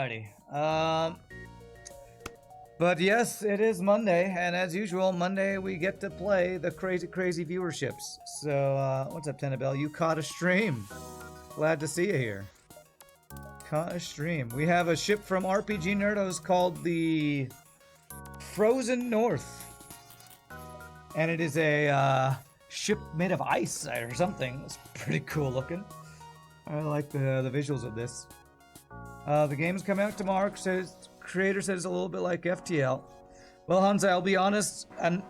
Alrighty. But yes, it is Monday, and as usual, Monday we get to play the crazy viewerships. So, what's up, Tenabell? You caught a stream. Glad to see you here. Caught a stream. We have a ship from RPGNerdos called the Frozen North. And it is a ship made of ice or something. It's pretty cool looking. I like the visuals of this. The game's coming out tomorrow. Creator says it's a little bit like FTL. Well, Hansa, I'll be honest, and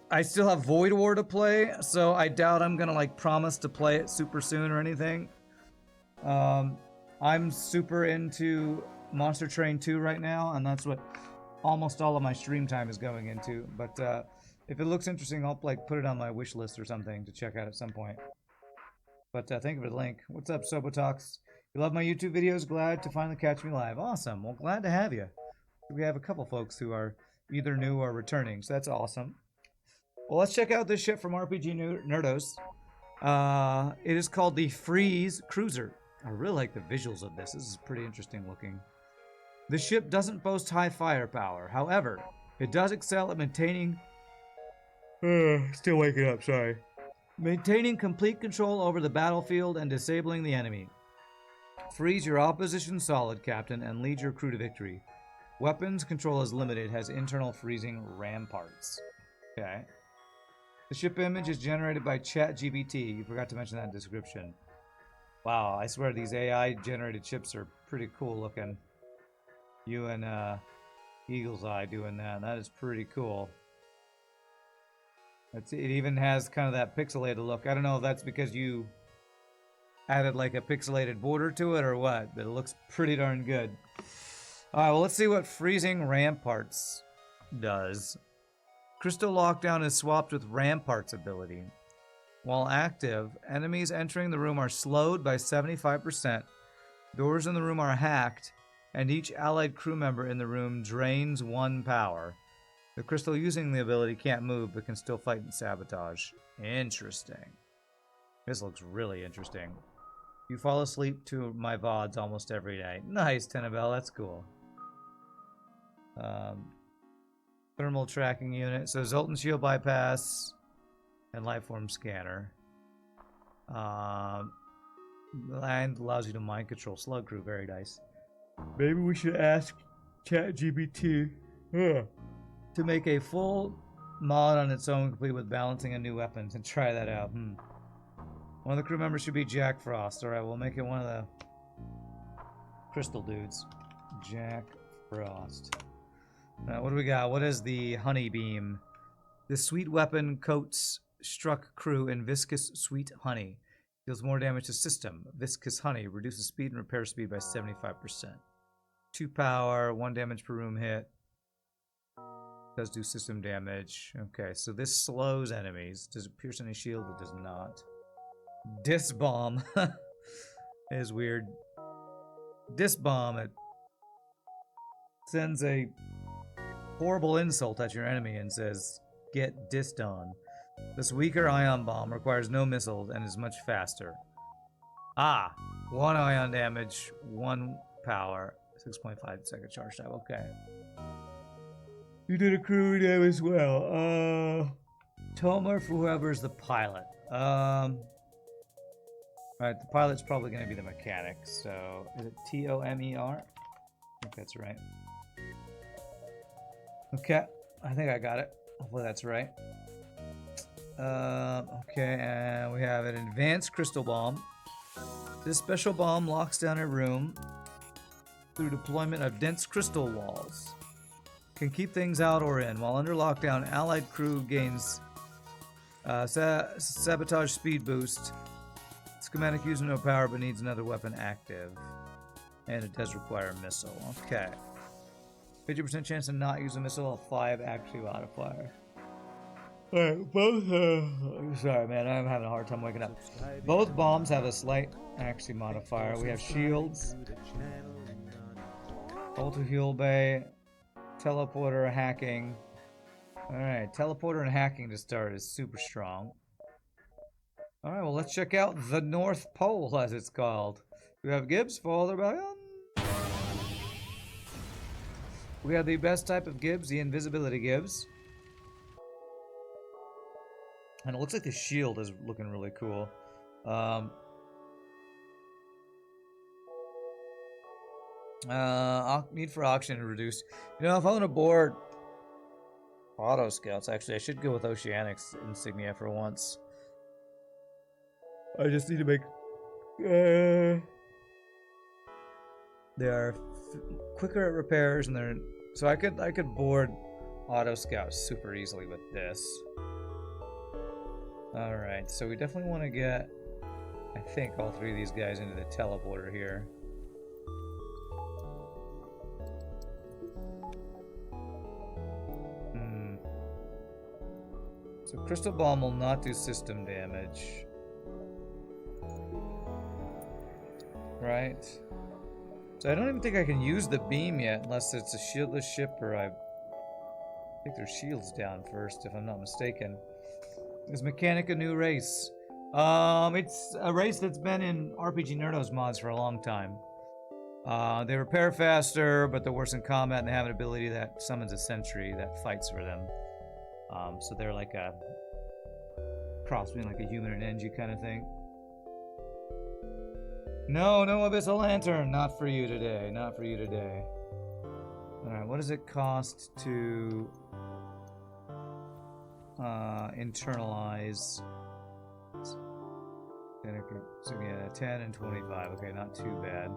I still have Void War to play, so I doubt I'm gonna like promise to play it super soon or anything. I'm super into Monster Train 2 right now, and that's what almost all of my stream time is going into. But if it looks interesting, I'll like put it on my wish list or something to check out at some point. But think of it, link. What's up, Sobotox? You love my YouTube videos? Glad to finally catch me live. Awesome. Well, glad to have you. We have a couple folks who are either new or returning, so that's awesome. Well, let's check out this ship from RPGNerdos. It is called the Freeze Cruiser. I really like the visuals of this. This is pretty interesting looking. The ship doesn't boast high firepower. However, it does excel at maintaining... still waking up, sorry. Maintaining complete control over the battlefield and disabling the enemy. Freeze your opposition solid, Captain, and lead your crew to victory. Weapons control is limited, has internal freezing ramparts. Okay. The ship image is generated by ChatGPT. You forgot to mention that in the description. Wow, I swear these AI-generated ships are pretty cool looking. You and Eagle's Eye doing that. That is pretty cool. It even has kind of that pixelated look. I don't know if that's because you added like a pixelated border to it or what, but it looks pretty darn good. Alright, well, let's see what freezing ramparts does. Crystal Lockdown is swapped with Ramparts ability. While active, enemies entering the room are slowed by 75%, doors in the room are hacked, and each allied crew member in the room drains 1 power. The crystal using the ability can't move, but can still fight and sabotage. Interesting. This looks really interesting. You fall asleep to my VODs almost every day. Nice, Tenabell, that's cool. Thermal tracking unit. So Zoltan shield bypass and lifeform scanner. And allows you to mind control slug crew. Very nice. Maybe we should ask ChatGPT to make a full mod on its own, complete with balancing and new weapons, and try that out. One of the crew members should be Jack Frost. Alright, we'll make it one of the crystal dudes. Jack Frost. Now, what do we got? What is the honey beam? This sweet weapon coats struck crew in viscous sweet honey. Deals more damage to system. Viscous honey reduces speed and repair speed by 75%. 2 power, 1 damage per room hit. Does do system damage. Okay, so this slows enemies. Does it pierce any shield? It does not. Disc bomb is weird. Disc bomb, it sends a horrible insult at your enemy and says, "Get dissed on." This weaker ion bomb requires no missiles and is much faster. 1 ion damage, 1 power, 6.5 second charge time. Okay. You did a crew name as well. Tomer for whoever's the pilot. Alright, the pilot's probably going to be the mechanic, so is it T-O-M-E-R? I think that's right. Okay, I think I got it. Hopefully that's right. Okay, and we have an advanced crystal bomb. This special bomb locks down a room through deployment of dense crystal walls. Can keep things out or in. While under lockdown, allied crew gains sabotage speed boost. Schematic using no power but needs another weapon active. And it does require a missile. Okay. 50% chance to not use a missile, a 5 accuracy modifier. Alright, both sorry man, I'm having a hard time waking up. Both bombs have a slight accuracy modifier. We have shields, ultra heal bay, teleporter, hacking. Alright, teleporter and hacking to start is super strong. Alright, well let's check out the North Pole as it's called. We have Gibbs, Fall Rebellion. We have the best type of Gibbs, the invisibility Gibbs. And it looks like the shield is looking really cool. Need for auction reduced. You know, if I want to board auto scouts, actually, I should go with Oceanics insignia for once. I just need to make. They are quicker at repairs, and they're so I could board auto scouts super easily with this. All right, so we definitely want to get, I think, all three of these guys into the teleporter here. So Crystal Bomb will not do system damage. Right. So I don't even think I can use the beam yet unless it's a shieldless ship, or I think their shield's down first, if I'm not mistaken. Is Mechanic a new race? It's a race that's been in RPGNerdos mods for a long time. They repair faster, but they're worse in combat, and they have an ability that summons a sentry that fights for them. So they're like a cross between like a human and Engie kind of thing. No Abyssal Lantern, not for you today, not for you today. Alright, what does it cost to internalize? So yeah, 10 and 25, okay, not too bad.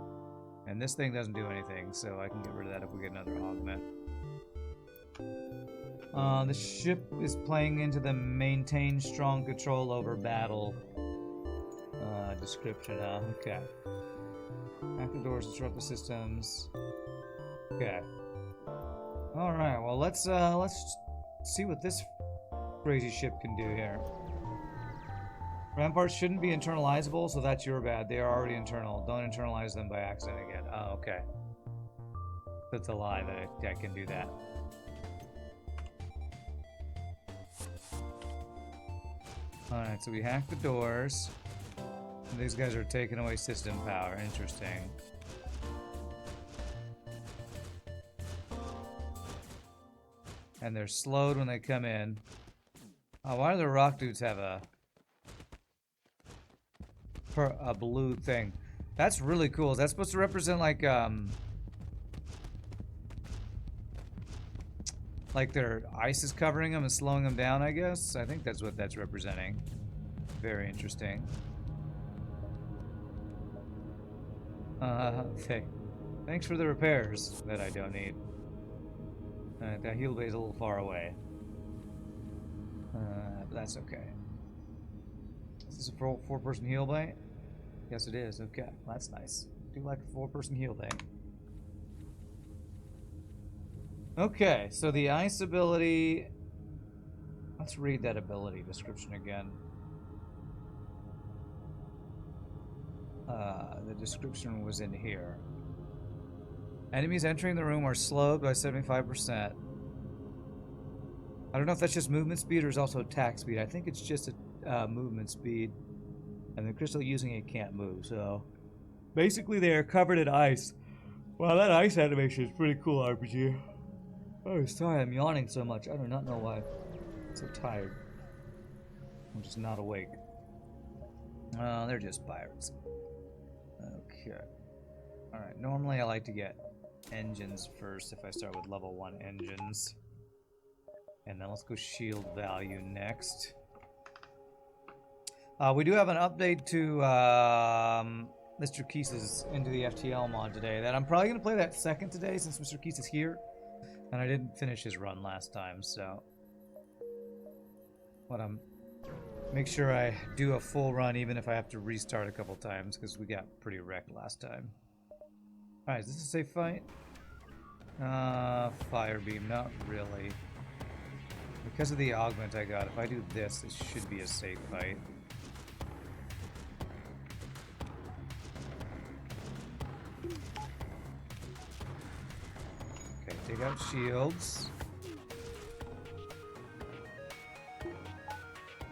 And this thing doesn't do anything, so I can get rid of that if we get another augment. The ship is playing into the maintain strong control over battle description. Okay. Active doors, disrupt the systems. Okay. All right. Well, let's see what this crazy ship can do here. Ramparts shouldn't be internalizable, so that's your bad. They are already internal. Don't internalize them by accident again. Oh, okay. That's a lie that I can do that. Alright, so we hacked the doors. These guys are taking away system power. Interesting. And they're slowed when they come in. Oh, why do the rock dudes have a blue thing? That's really cool. Is that supposed to represent like their ice is covering them and slowing them down, I guess? I think that's what that's representing. Very interesting. Okay. Thanks for the repairs that I don't need. That heal bay is a little far away. But that's okay. Is this a four-person heal bay? Yes, it is. Okay, that's nice. I do like a four-person heal bay. Okay, so the ice ability... Let's read that ability description again. The description was in here. Enemies entering the room are slowed by 75%. I don't know if that's just movement speed or is also attack speed. I think it's just a movement speed. And the crystal using it can't move, so... Basically, they are covered in ice. Wow, that ice animation is pretty cool, RPG. Oh, sorry, I'm yawning so much. I do not know why. I'm so tired. I'm just not awake. They're just pirates. Okay. Alright, normally I like to get engines first if I start with level 1 engines. And then let's go shield value next. We do have an update to Mr. Keys' Into the FTL mod today. That I'm probably going to play that second today since Mr. Keys is here. And I didn't finish his run last time, so... But make sure I do a full run even if I have to restart a couple times because we got pretty wrecked last time. Alright, is this a safe fight? Fire beam, not really. Because of the augment I got, if I do this, this should be a safe fight. Okay, take out shields.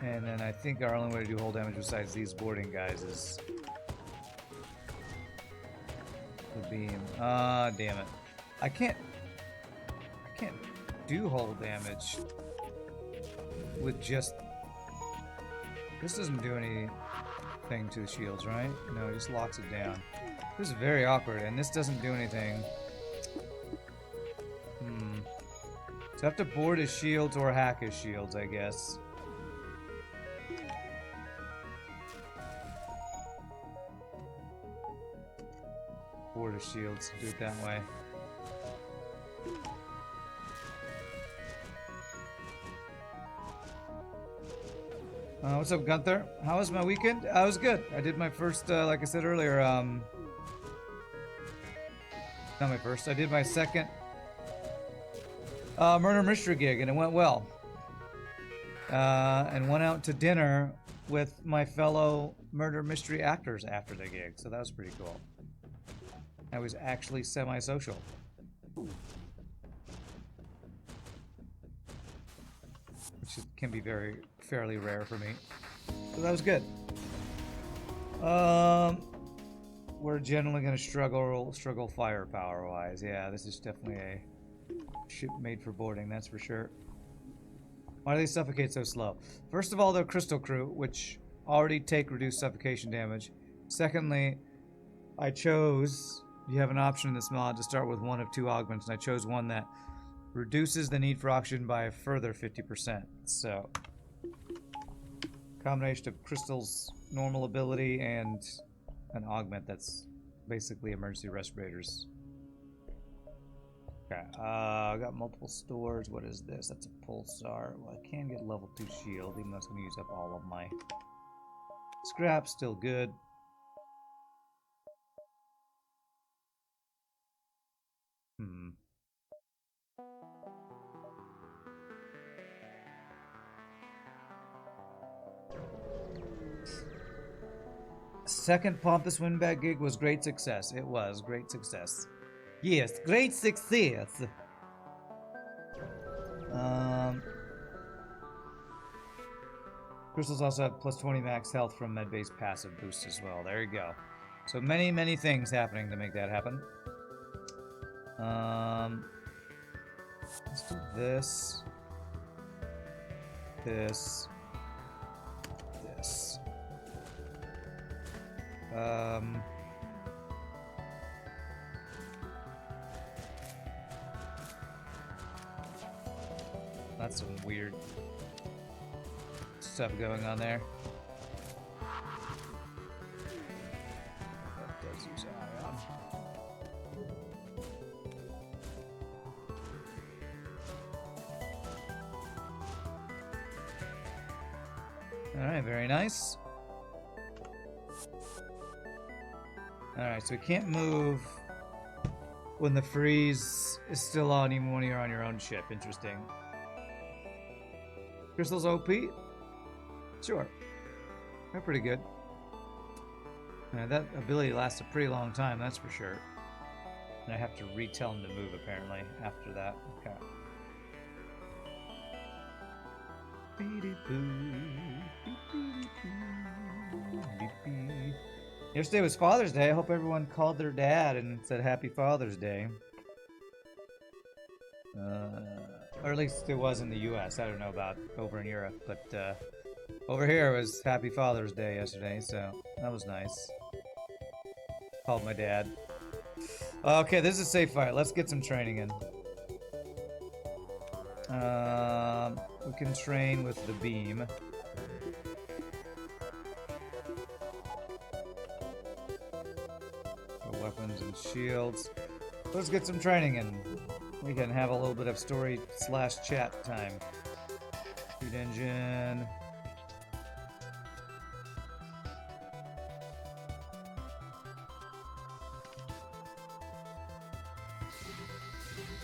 And then I think our only way to do whole damage besides these boarding guys is the beam. Ah, damn it. I can't... can't do hull damage with just... This doesn't do anything to the shields, right? No, it just locks it down. This is very awkward, and this doesn't do anything. So I have to board his shields or hack his shields, I guess. Board his shields, do it that way. What's up, Gunther? How was my weekend? It was good. I did my first, like I said earlier, not my first, I did my second murder mystery gig, and it went well. And went out to dinner with my fellow murder mystery actors after the gig, so that was pretty cool. I was actually semi-social. Which can be fairly rare for me. So that was good. We're generally going to struggle firepower-wise. Yeah, this is definitely a ship made for boarding, that's for sure. Why do they suffocate so slow? First of all, they're crystal crew, which already take reduced suffocation damage. Secondly, I chose... You have an option in this mod to start with one of 2 augments, and I chose one that reduces the need for oxygen by a further 50%. So, combination of Crystal's normal ability and an augment that's basically emergency respirators. Okay, I got multiple stores. What is this? That's a pulsar. Well, I can get level 2 shield, even though it's going to use up all of my scrap. Still good. Second Pompous Windbag gig was great success. It was great success. Yes, great success. Crystals also have plus 20 max health from med-based passive boosts as well. There you go. So many things happening to make that happen. Let's do this. This. That's some weird stuff going on there. That does use ion. Alright, very nice. Alright, so we can't move when the freeze is still on, even when you're on your own ship. Interesting. Crystal's OP? Sure. They're pretty good. That ability lasts a pretty long time, that's for sure. And I have to retell him to move, apparently, after that. Okay. Yesterday was Father's Day. I hope everyone called their dad and said Happy Father's Day. Or at least it was in the US. I don't know about over in Europe, but over here it was Happy Father's Day yesterday, so that was nice. Called my dad. Okay, this is a safe fight. Let's get some training in. We can train with the beam. Weapons and shields. Let's get some training in. We can have a little bit of story/chat time. Speed engine.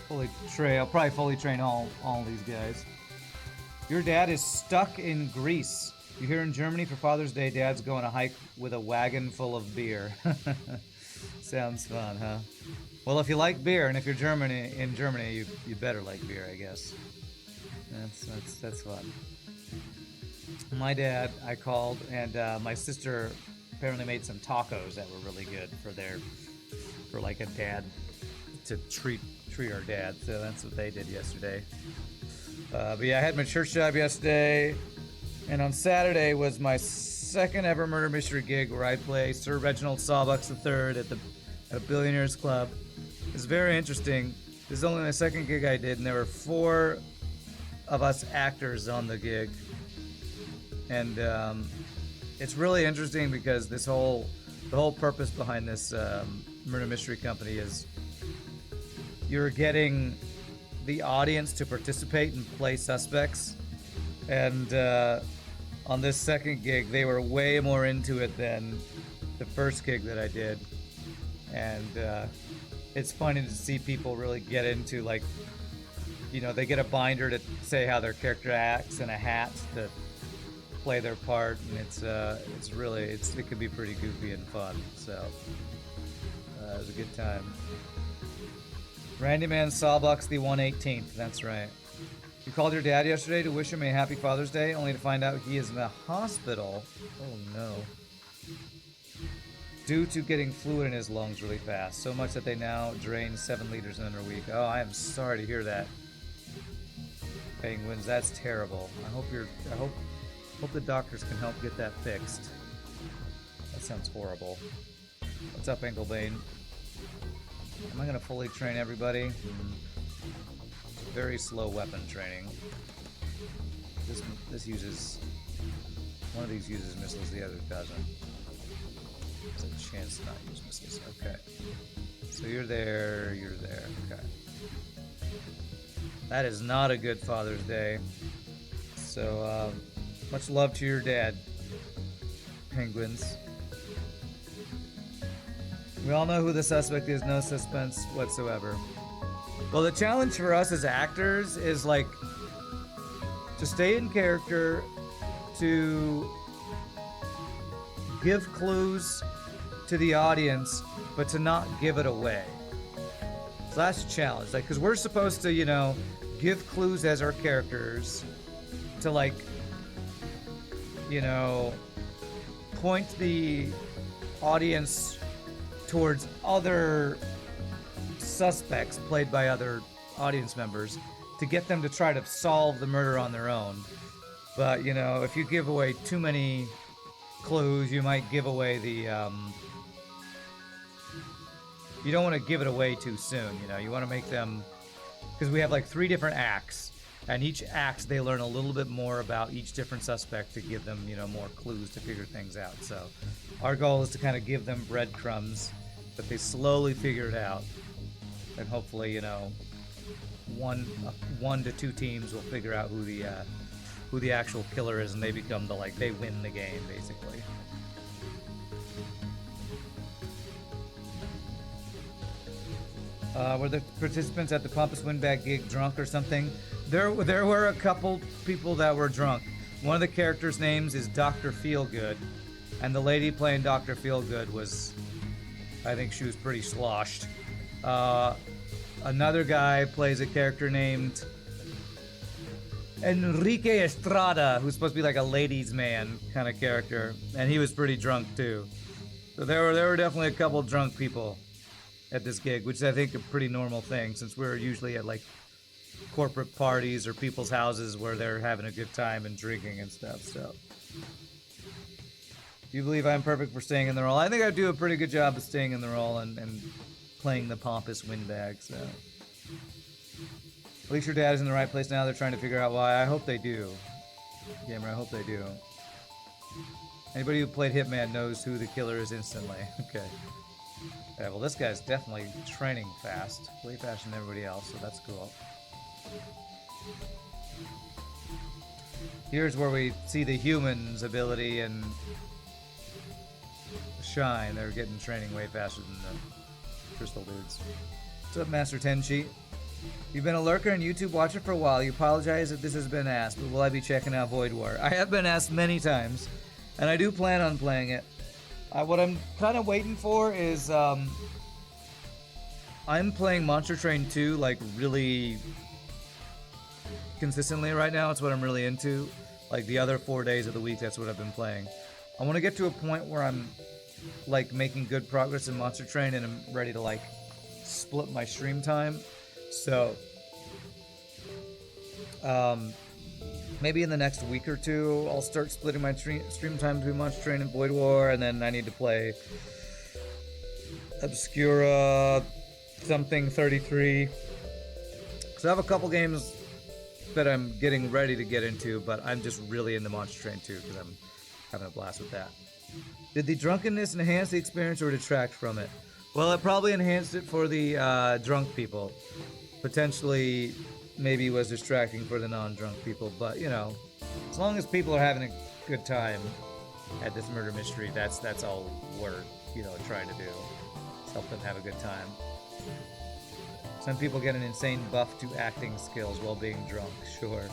I'll probably fully train all these guys. Your dad is stuck in Greece. You here in Germany for Father's Day, Dad's going to hike with a wagon full of beer. Sounds fun, huh? Well, if you like beer, and if you're in Germany, you better like beer, I guess. That's fun. My dad, I called, and my sister apparently made some tacos that were really good for like a dad to treat treat our dad. So that's what they did yesterday. But yeah, I had my church job yesterday, and on Saturday was my second ever murder mystery gig where I play Sir Reginald Sawbucks III at a Billionaires Club. It's very interesting. This is only my second gig I did, and there were 4 of us actors on the gig, and it's really interesting because the whole purpose behind this murder mystery company is you're getting the audience to participate and play suspects, and on this second gig they were way more into it than the first gig that I did, and it's funny to see people really get into, like, you know, they get a binder to say how their character acts and a hat to play their part, and it could be pretty goofy and fun. So it was a good time. Randy Man Sawbucks the 118th, that's right. You called your dad yesterday to wish him a happy Father's Day, only to find out he is in the hospital. Oh no. Due to getting fluid in his lungs really fast, so much that they now drain 7 liters in a week. Oh, I am sorry to hear that. Penguins, that's terrible. I hope the doctors can help get that fixed. That sounds horrible. What's up, Englebane? Am I gonna fully train everybody? Very slow weapon training. This uses, one of these uses missiles, the other doesn't. There's a chance to not use missiles. Okay. So you're there, okay. That is not a good Father's Day. So, much love to your dad, Penguins. We all know who the suspect is, no suspense whatsoever. Well, the challenge for us as actors is, like, to stay in character, to give clues to the audience, but to not give it away. So that's the challenge, like, because we're supposed to, you know, give clues as our characters to, like, you know, point the audience towards other suspects played by other audience members to get them to try to solve the murder on their own. But, you know, if you give away too many clues, you might give away the, you don't want to give it away too soon, you know, you want to make them, because we have like 3 different acts, and each act they learn a little bit more about each different suspect to give them, you know, more clues to figure things out. So our goal is to kind of give them breadcrumbs, but they slowly figure it out, and hopefully, you know, one to 2 teams will figure out who the actual killer is, and they become they win the game basically. Were the participants at the Pompous Windbag gig drunk or something? There were a couple people that were drunk. One of the characters' names is Dr. Feelgood, and the lady playing Dr. Feelgood was, I think she was pretty sloshed. Another guy plays a character named Enrique Estrada, who's supposed to be like a ladies' man kind of character, and he was pretty drunk too. So there were definitely a couple drunk people at this gig, which is, I think, a pretty normal thing, since we're usually at like corporate parties or people's houses where they're having a good time and drinking and stuff. So, do you believe I'm perfect for staying in the role? I think I do a pretty good job of staying in the role and playing the pompous windbag. So, at least your dad is in the right place now. They're trying to figure out why. I hope they do. Gamer, I hope they do. Anybody who played Hitman knows who the killer is instantly. Okay. Yeah, well, this guy's definitely training fast. Way faster than everybody else, so that's cool. Here's where we see the human's ability and shine. They're getting training way faster than the crystal dudes. What's up, Master Tenchi? You've been a lurker and YouTube watcher for a while. You apologize if this has been asked, but will I be checking out Void War? I have been asked many times, and I do plan on playing it. What I'm kind of waiting for is, I'm playing Monster Train 2, like, really consistently right now. It's what I'm really into. Like, the other 4 days of the week, that's what I've been playing. I want to get to a point where I'm, like, making good progress in Monster Train, and I'm ready to, like, split my stream time. So, maybe in the next week or two, I'll start splitting my stream time between Monster Train and Void War, and then I need to play Obscura something 33. So I have a couple games that I'm getting ready to get into, but I'm just really into Monster Train 2 because I'm having a blast with that. Did the drunkenness enhance the experience or detract from it? Well, it probably enhanced it for the drunk people. Potentially, maybe was distracting for the non-drunk people, but you know, as long as people are having a good time at this murder mystery, that's all we're trying to do. Is help them have a good time. Some people get an insane buff to acting skills while being drunk, sure.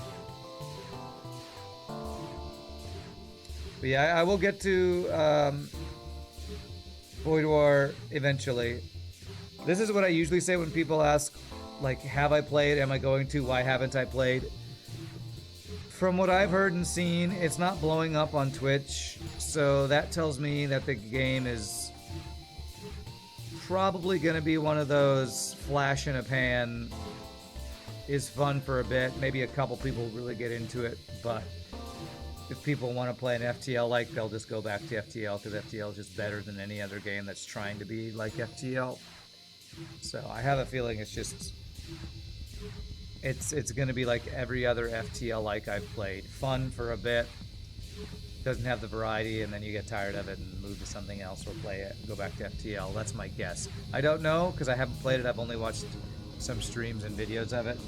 But yeah, I will get to Void War eventually. This is what I usually say when people ask, like, have I played? Am I going to? Why haven't I played? From what I've heard and seen, it's not blowing up on Twitch, so that tells me that the game is probably going to be one of those flash in a pan, is fun for a bit. Maybe a couple people really get into it, but if people want to play an FTL like, they'll just go back to FTL because FTL is just better than any other game that's trying to be like FTL. So I have a feeling it's just it's going to be like every other FTL like I've played. Fun for a bit, doesn't have the variety, and then you get tired of it and move to something else or play it and go back to FTL. That's my guess. I don't know because I haven't played it. I've only watched some streams and videos of it,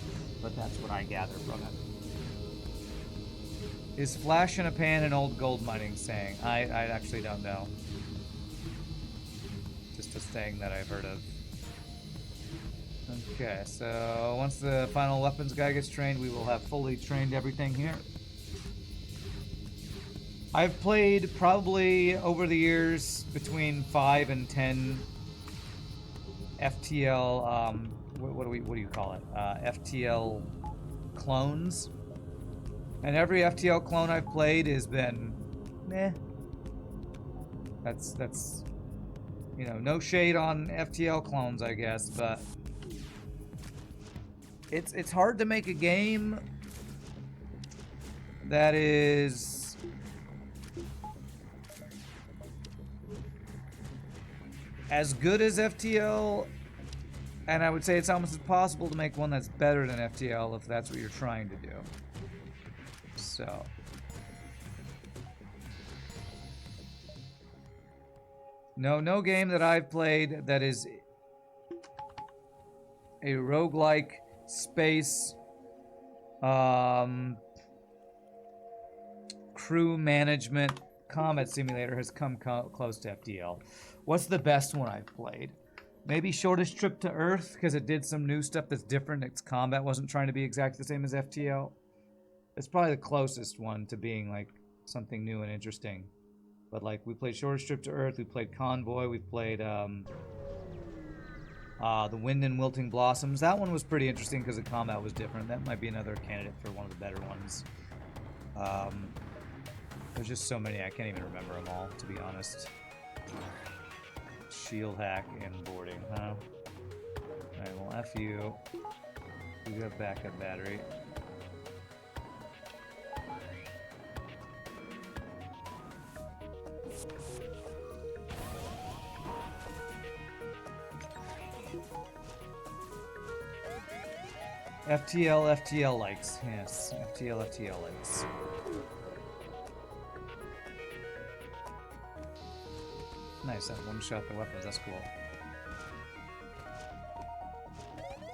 but that's what I gather from it. Is flash in a pan an old gold mining saying? I actually don't know. Just a saying that I've heard of. Okay, so once the final weapons guy gets trained, we will have fully trained everything here. I've played probably over the years between 5 and 10 FTL, what do you call it? FTL clones. And every FTL clone I've played has been meh. That's no shade on FTL clones, I guess, but it's hard to make a game that is as good as FTL, and I would say it's almost impossible to make one that's better than FTL if that's what you're trying to do. So no game that I've played that is a roguelike space crew management combat simulator has come close to FTL. What's the best one I've played? Maybe Shortest Trip to Earth, because it did some new stuff that's different. Its combat wasn't trying to be exactly the same as FTL. It's probably the closest one to being like something new and interesting. But like, we played Shortest Trip to Earth, we played Convoy, we played The Wind and Wilting Blossoms. That one was pretty interesting because the combat was different. That might be another candidate for one of the better ones. There's just so many, I can't even remember them all, to be honest. Shield hack and boarding, huh? Alright, well, F you. We got backup battery. FTL likes. Yes, FTL likes. Nice, that one shot the weapons, that's cool.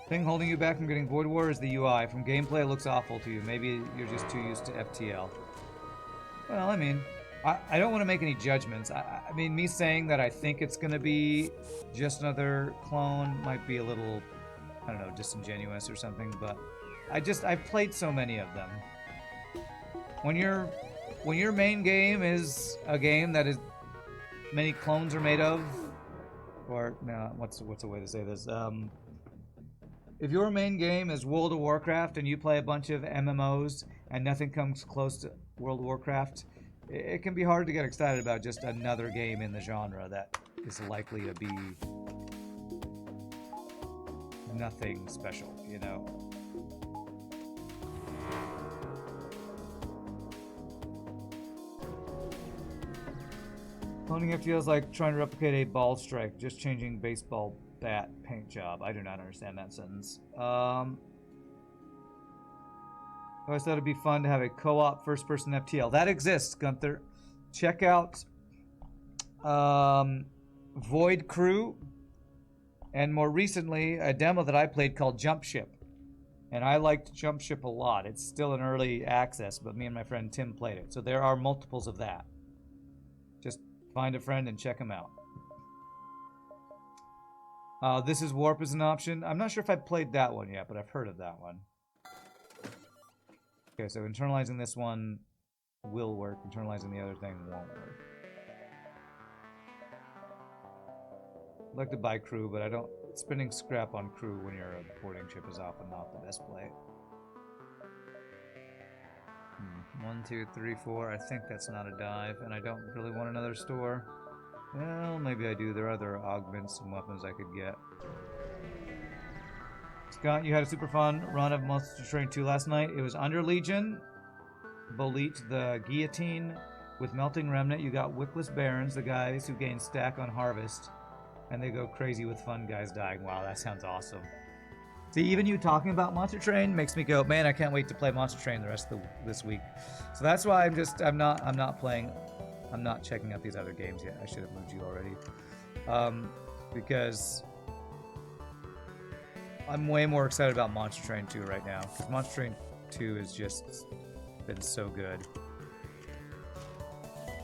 Thing holding you back from getting Void War is the UI. From gameplay, it looks awful to you. Maybe you're just too used to FTL. Well, I mean, I don't want to make any judgments. I mean, me saying that I think it's going to be just another clone might be a little, I don't know, disingenuous or something, but I've played so many of them. When your main game is a game that is many clones are made of, or no, what's a way to say this? If your main game is World of Warcraft and you play a bunch of MMOs and nothing comes close to World of Warcraft, it can be hard to get excited about just another game in the genre that is likely to be nothing special, you know? Cloning FTL is like trying to replicate a ball strike, just changing baseball bat paint job. I do not understand that sentence. I always thought it'd be fun to have a co-op first-person FTL. That exists, Gunther. Check out Void Crew, and more recently, a demo that I played called Jump Ship. And I liked Jump Ship a lot. It's still in early access, but me and my friend Tim played it. So there are multiples of that. Just find a friend and check them out. This is Warp as an option. I'm not sure if I've played that one yet, but I've heard of that one. Okay, so internalizing this one will work. Internalizing the other thing won't work. I'd like to buy crew, but I don't... Spending scrap on crew when you're a boarding ship is often not the best play. 1, 2, 3, 4. I think that's not a dive, and I don't really want another store. Well, maybe I do. There are other augments and weapons I could get. Scott, you had a super fun run of Monster Train 2 last night. It was Under Legion, Bolit, the Guillotine with Melting Remnant. You got Wickless Barons, the guys who gain stack on Harvest. And they go crazy with fun guys dying. Wow, that sounds awesome. See, even you talking about Monster Train makes me go, man, I can't wait to play Monster Train the rest of this week. So that's why I'm not checking out these other games yet. I should have moved you already. Because I'm way more excited about Monster Train 2 right now. Because Monster Train 2 has just been so good.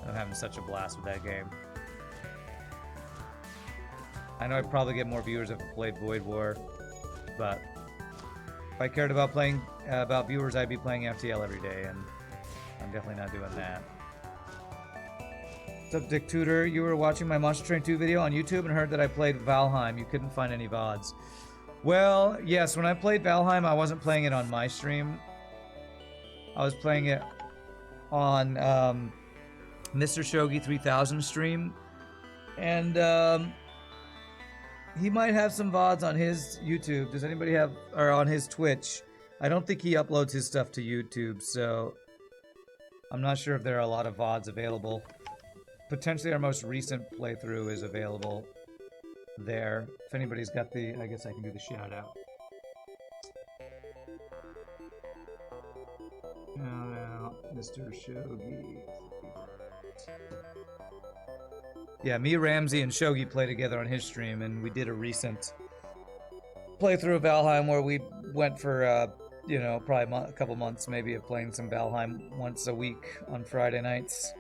I'm having such a blast with that game. I know I'd probably get more viewers if I played Void War, but if I cared about viewers, I'd be playing FTL every day, and I'm definitely not doing that. What's up, Dick Tudor? You were watching my Monster Train 2 video on YouTube and heard that I played Valheim. You couldn't find any VODs. Well, yes, when I played Valheim, I wasn't playing it on my stream. I was playing it on Mr. Shogi 3000 stream, and he might have some VODs on his YouTube. Does anybody have, or on his Twitch? I don't think he uploads his stuff to YouTube, so I'm not sure if there are a lot of VODs available. Potentially our most recent playthrough is available there. If anybody's got the, I guess I can do the shout out. Shout out, Mr. Shogi. Yeah, me, Ramsey, and Shogi play together on his stream, and we did a recent playthrough of Valheim where we went for, you know, probably a couple months maybe of playing some Valheim once a week on Friday nights.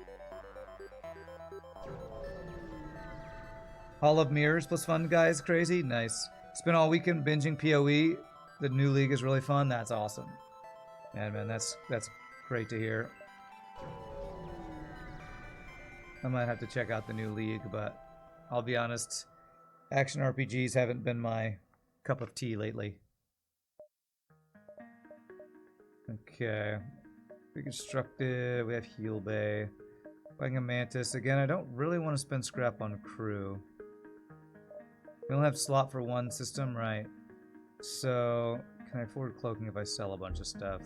Hall of Mirrors plus fun, guys. Crazy. Nice. Spent all weekend binging PoE. The new league is really fun. That's awesome. And man, that's great to hear. I might have to check out the new league, but I'll be honest, action RPGs haven't been my cup of tea lately. Okay. Reconstructive, we have Heal Bay. Buying a Mantis. Again, I don't really want to spend scrap on crew. We only have slot for one system, right? So, can I afford cloaking if I sell a bunch of stuff?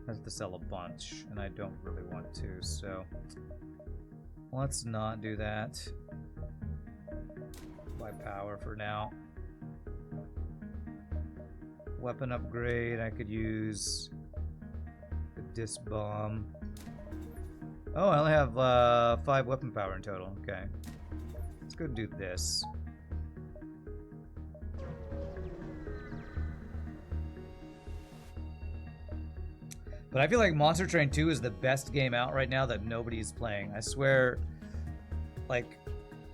I have to sell a bunch, and I don't really want to, so let's not do that. Buy power for now. Weapon upgrade, I could use the disc bomb. Oh, I only have 5 weapon power in total. Okay, let's go do this. But I feel like Monster Train 2 is the best game out right now that nobody's playing. I swear, like,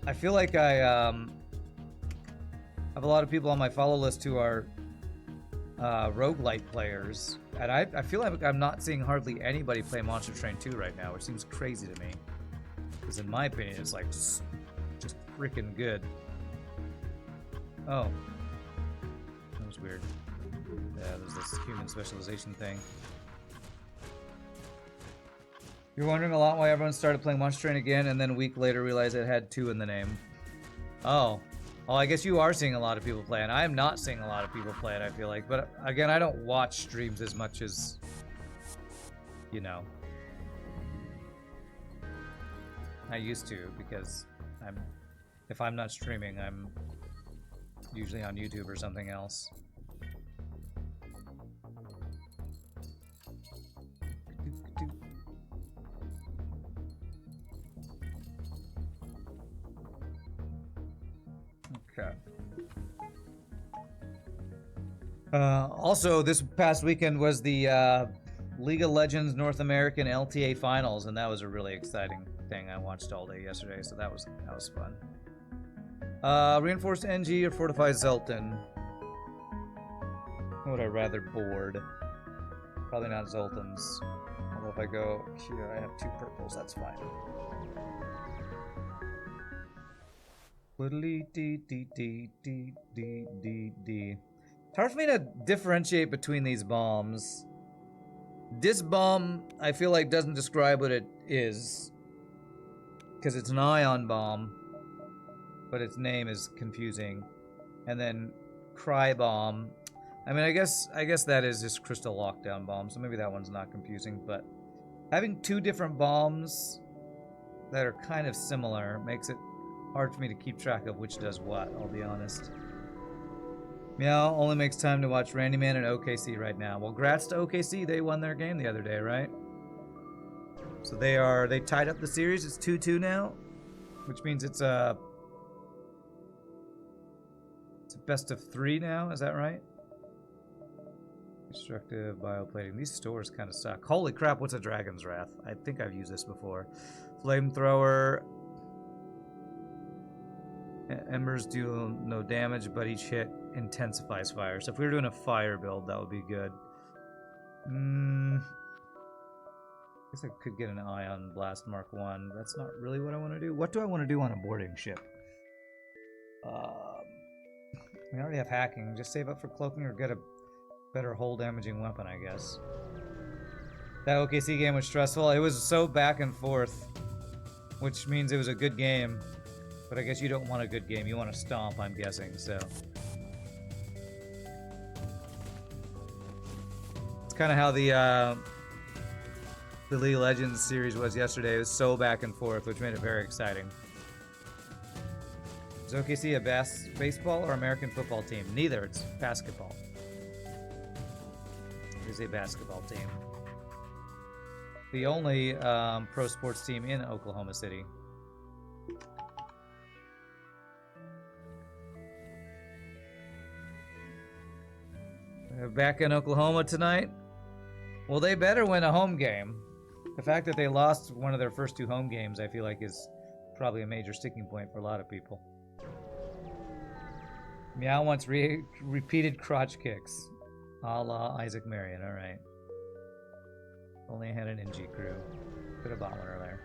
I feel like I have a lot of people on my follow list who are roguelite players. And I feel like I'm not seeing hardly anybody play Monster Train 2 right now, which seems crazy to me. Because in my opinion, it's like just freaking good. Oh. That was weird. Yeah, there's this human specialization thing. You're wondering a lot why everyone started playing Monster Train again, and then a week later realized it had 2 in the name. Oh. Oh, I guess you are seeing a lot of people play it. I am not seeing a lot of people play it, I feel like. But again, I don't watch streams as much as, you know, I used to, because if I'm not streaming, I'm usually on YouTube or something else. Okay. Also, this past weekend was the League of Legends North American LTA Finals, and that was a really exciting thing. I watched all day yesterday, so that was fun. Reinforced NG or Fortified Zoltan? What would I rather board? Probably not Zoltans. Although if I go here, I have 2 purples, that's fine. It's hard for me to differentiate between these bombs. This bomb, I feel like, doesn't describe what it is, because it's an ion bomb, but its name is confusing. And then Cry Bomb, I mean, I guess that is just Crystal Lockdown Bomb, so maybe that one's not confusing, but having 2 different bombs that are kind of similar makes it hard for me to keep track of which does what, I'll be honest. Meow only makes time to watch Randy Man and OKC right now. Well, grats to OKC, they won their game the other day, right? So they tied up the series, it's 2-2 now, which means it's a best of 3 now, is that right? Destructive bioplating. These stores kind of suck. Holy crap, what's a Dragon's Wrath? I think I've used this before. Flamethrower. Embers do no damage, but each hit intensifies fire. So if we were doing a fire build, that would be good. I guess I could get an Ion Blast Mark 1. That's not really what I want to do. What do I want to do on a boarding ship? We already have hacking. Just save up for cloaking or get a better hull damaging weapon, I guess. That OKC game was stressful. It was so back and forth, which means it was a good game. But I guess you don't want a good game. You want to stomp, I'm guessing, so. It's kind of how the League of Legends series was yesterday. It was so back and forth, which made it very exciting. Is OKC a baseball or American football team? Neither, it's basketball. It is a basketball team. The only pro sports team in Oklahoma City. They're back in Oklahoma tonight. Well, they better win a home game. The fact that they lost one of their first 2 home games, I feel like, is probably a major sticking point for a lot of people. Meow wants repeated crotch kicks. A la Isaac Marion, alright. Only had an NG crew. Could have bought one earlier.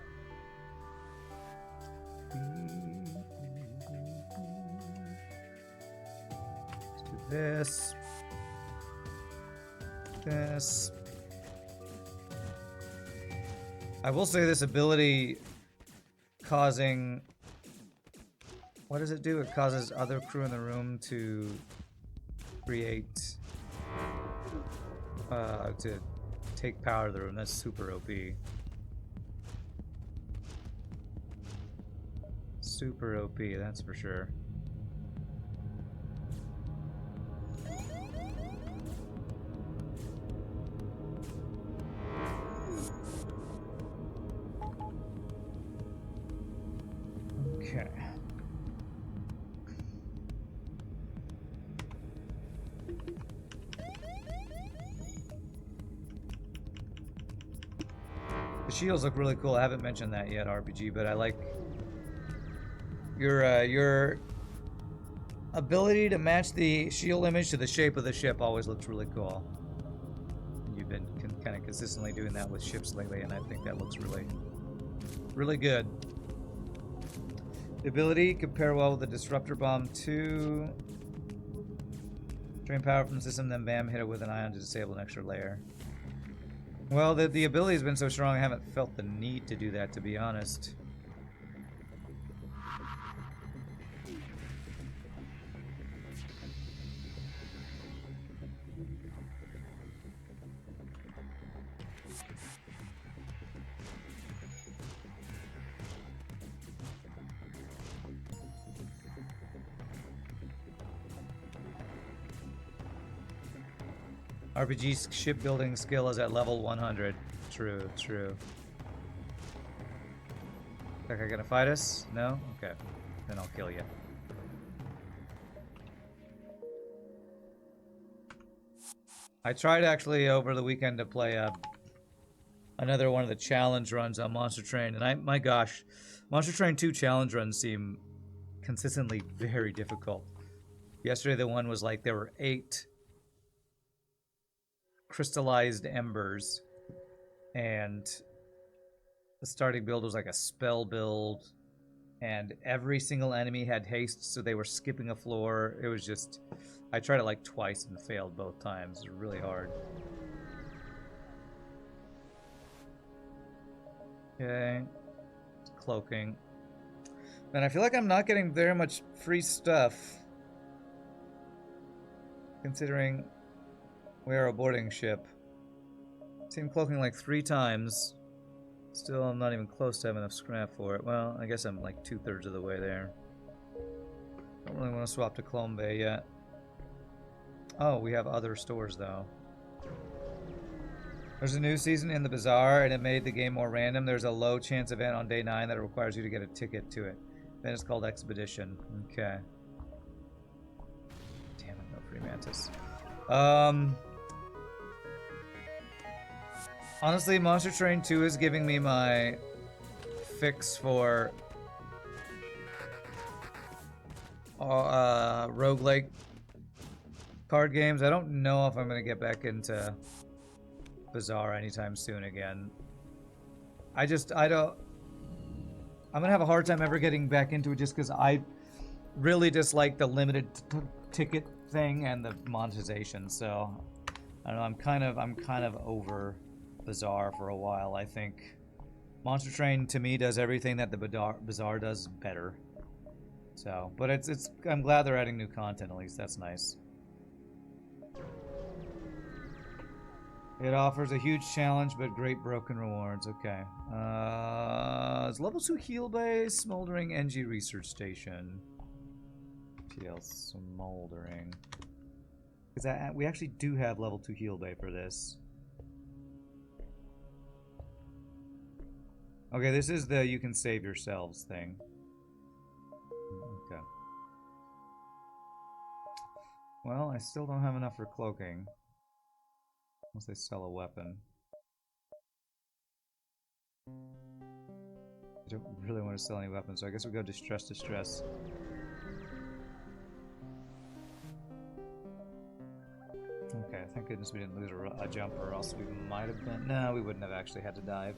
Let's do this. This. I will say this ability causing... What does it do? It causes other crew in the room to create... to take power of the room. That's super OP. Super OP, that's for sure. Okay. The shields look really cool. I haven't mentioned that yet, RPG, but I like your ability to match the shield image to the shape of the ship. Always looks really cool. You've been kind of consistently doing that with ships lately, and I think that looks really good. The ability compare well with the Disruptor Bomb 2. Drain power from the system, then bam, hit it with an ion to disable an extra layer. Well, the ability has been so strong, I haven't felt the need to do that, to be honest. RPG shipbuilding skill is at level 100. True, true. That guy gonna fight us? No? Okay. Then I'll kill you. I tried actually over the weekend to play another one of the challenge runs on Monster Train, and my gosh, Monster Train 2 challenge runs seem consistently very difficult. Yesterday the one was like there were 8 crystallized embers, and the starting build was like a spell build, and every single enemy had haste, so they were skipping a floor. It was just, I tried it like twice and failed both times. It was really hard. Okay, cloaking. Man, I feel like I'm not getting very much free stuff, considering we are a boarding ship. I've seen cloaking like 3 times. Still, I'm not even close to having enough scrap for it. Well, I guess I'm like 2/3 of the way there. Don't really want to swap to Clone Bay yet. Oh, we have other stores though. There's a new season in the Bazaar, and it made the game more random. There's a low chance event on day 9 that requires you to get a ticket to it. Then it's called Expedition. Okay. Damn it, no free mantis. Honestly, Monster Train 2 is giving me my fix for roguelike card games. I don't know if I'm going to get back into Bazaar anytime soon again. I'm going to have a hard time ever getting back into it just because I really dislike the limited ticket thing and the monetization. So, I don't know, I'm kind of over Bazaar for a while. I think Monster Train to me does everything that the Bazaar does better. So, but I'm glad they're adding new content, at least. That's nice. It offers a huge challenge, but great broken rewards. Okay. It's level 2 heal base, smoldering NG research station. FTL smoldering. Because we actually do have level 2 heal bay for this. Okay, this is the you can save yourselves thing. Okay. Well, I still don't have enough for cloaking. Unless they sell a weapon. I don't really want to sell any weapons, so I guess we go distress. Okay, thank goodness we didn't lose a jump, or else we might have been... No, we wouldn't have actually had to dive.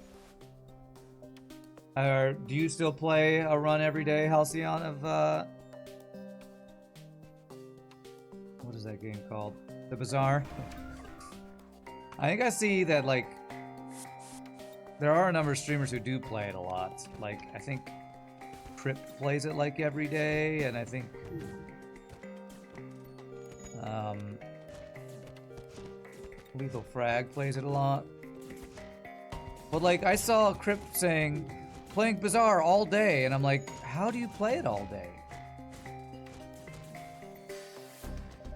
Do you still play a run every day, Halcyon, of, what is that game called? The Bazaar? I think I see that, like, there are a number of streamers who do play it a lot. Like, I think Crypt plays it, like, every day, and I think, Lethal Frag plays it a lot. But, like, I saw Crypt saying, playing Bazaar all day, and I'm like, how do you play it all day?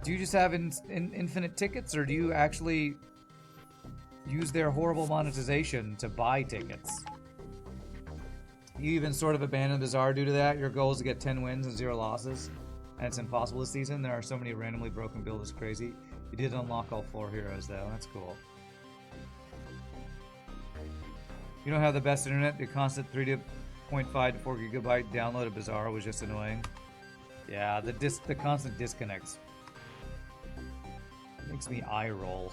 Do you just have infinite tickets, or do you actually use their horrible monetization to buy tickets? You even sort of abandon Bazaar due to that. Your goal is to get 10 wins and 0 losses, and it's impossible this season. There are so many randomly broken builds, it's crazy. You did unlock all 4 heroes though, that's cool. You don't have the best internet. The constant 3.5 to 4 gigabyte download of Bazaar was just annoying. Yeah, the constant disconnects makes me eye roll.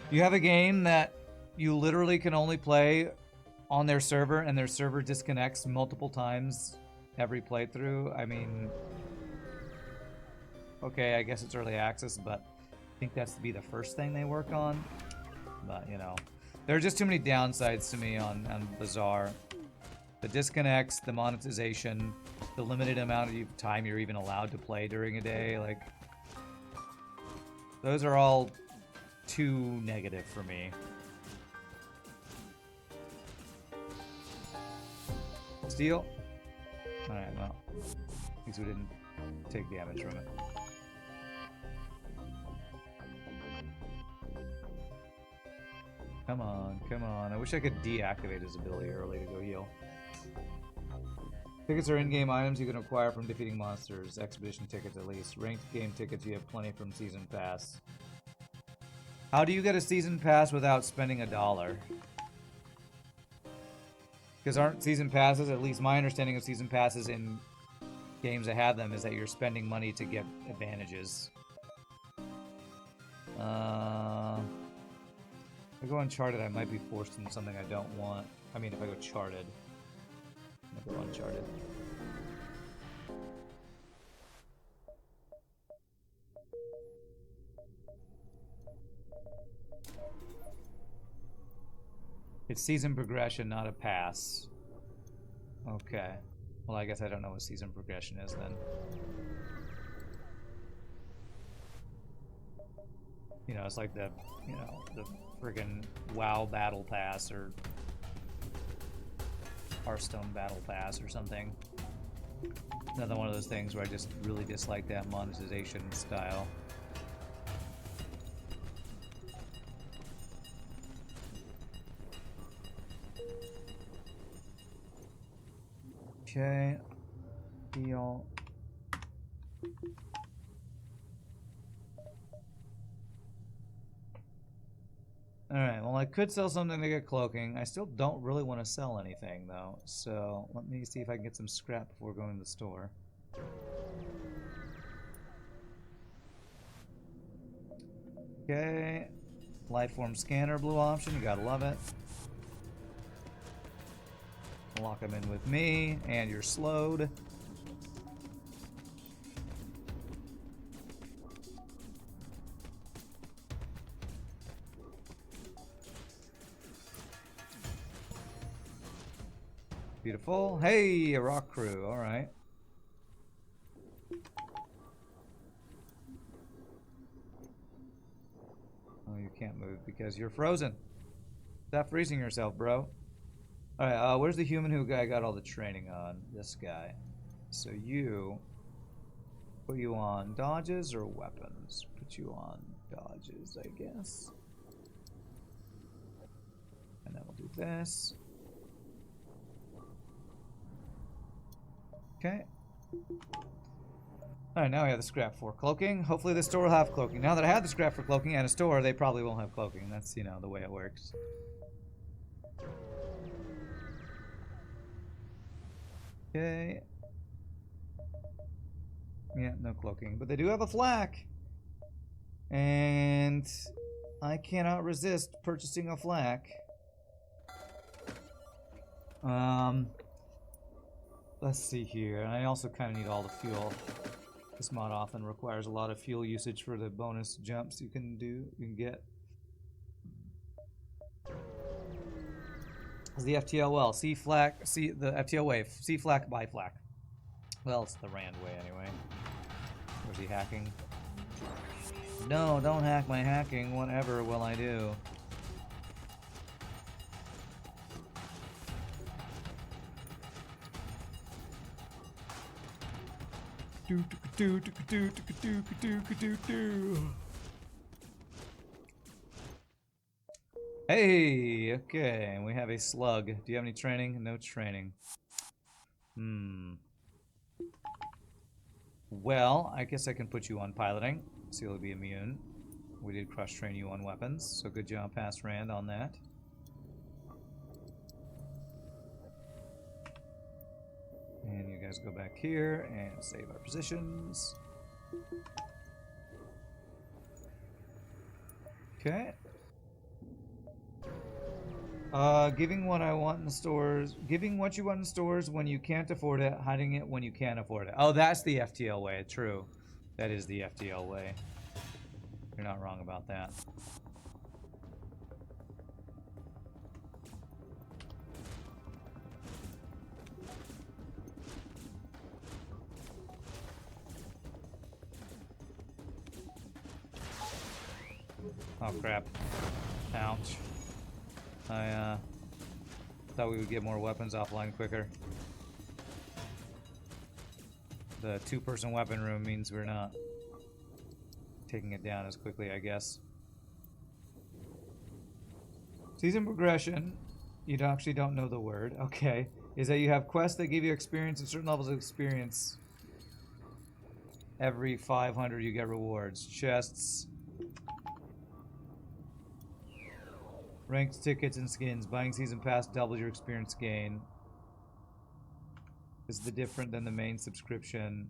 You have a game that you literally can only play on their server, and their server disconnects multiple times every playthrough. I mean, okay, I guess it's early access, but I think that's to be the first thing they work on. But, you know, there are just too many downsides to me on Bazaar. The disconnects, the monetization, the limited amount of time you're even allowed to play during a day, like, those are all too negative for me. Steal? Alright, well, at least we didn't take damage from it. Come on, come on. I wish I could deactivate his ability early to go heal. Tickets are in-game items you can acquire from defeating monsters. Expedition tickets at least. Ranked game tickets you have plenty from Season Pass. How do you get a Season Pass without spending $1? Because aren't Season Passes, at least my understanding of Season Passes in games that have them, is that you're spending money to get advantages. If I go Uncharted, I might be forced into something I don't want. I mean, if I go Charted. I'll go Uncharted. It's season progression, not a pass. Okay. Well, I guess I don't know what season progression is then. You know, it's like the, you know, the friggin' WoW Battle Pass or Hearthstone Battle Pass or something. Another one of those things where I just really dislike that monetization style. Okay. Deal. Alright, well I could sell something to get cloaking. I still don't really want to sell anything though, so let me see if I can get some scrap before going to the store. Okay. Lifeform scanner blue option, you gotta love it. Lock them in with me, and you're slowed. Beautiful. Hey, a rock crew. All right. Oh, you can't move because you're frozen. Stop freezing yourself, bro. All right. Where's the human who I got all the training on? This guy. So you put you on dodges or weapons? Put you on dodges, I guess. And then we'll do this. Okay. Alright, now we have the scrap for cloaking. Hopefully the store will have cloaking. Now that I have the scrap for cloaking and a store, they probably won't have cloaking. That's, you know, the way it works. Okay. Yeah, no cloaking. But they do have a flak. And I cannot resist purchasing a flak. Let's see here. I also kind of need all the fuel. This mod often requires a lot of fuel usage for the bonus jumps you can get. Is the FTL well? C flak, C the FTL wave. C flak, by flak. Well, it's the Rand way anyway. Was he hacking? No, don't hack my hacking. Whatever will I do? Hey, okay, and we have a slug. Do you have any training? No training. Well, I guess I can put you on piloting, so you'll be immune. We did cross train you on weapons, so good job, past Rand, on that. And you guys go back here and save our positions. Okay. Giving what I want in the stores. Giving what you want in stores when you can't afford it. Hiding it when you can't afford it. Oh, that's the FTL way. True. That is the FTL way. You're not wrong about that. Oh crap. Ouch. I thought we would get more weapons offline quicker. The two-person weapon room means we're not taking it down as quickly, I guess. Season progression. You actually don't know the word. Okay. Is that you have quests that give you experience and certain levels of experience. Every 500 you get rewards. Chests. Ranked tickets and skins. Buying season pass doubles your experience gain. This is the different than the main subscription,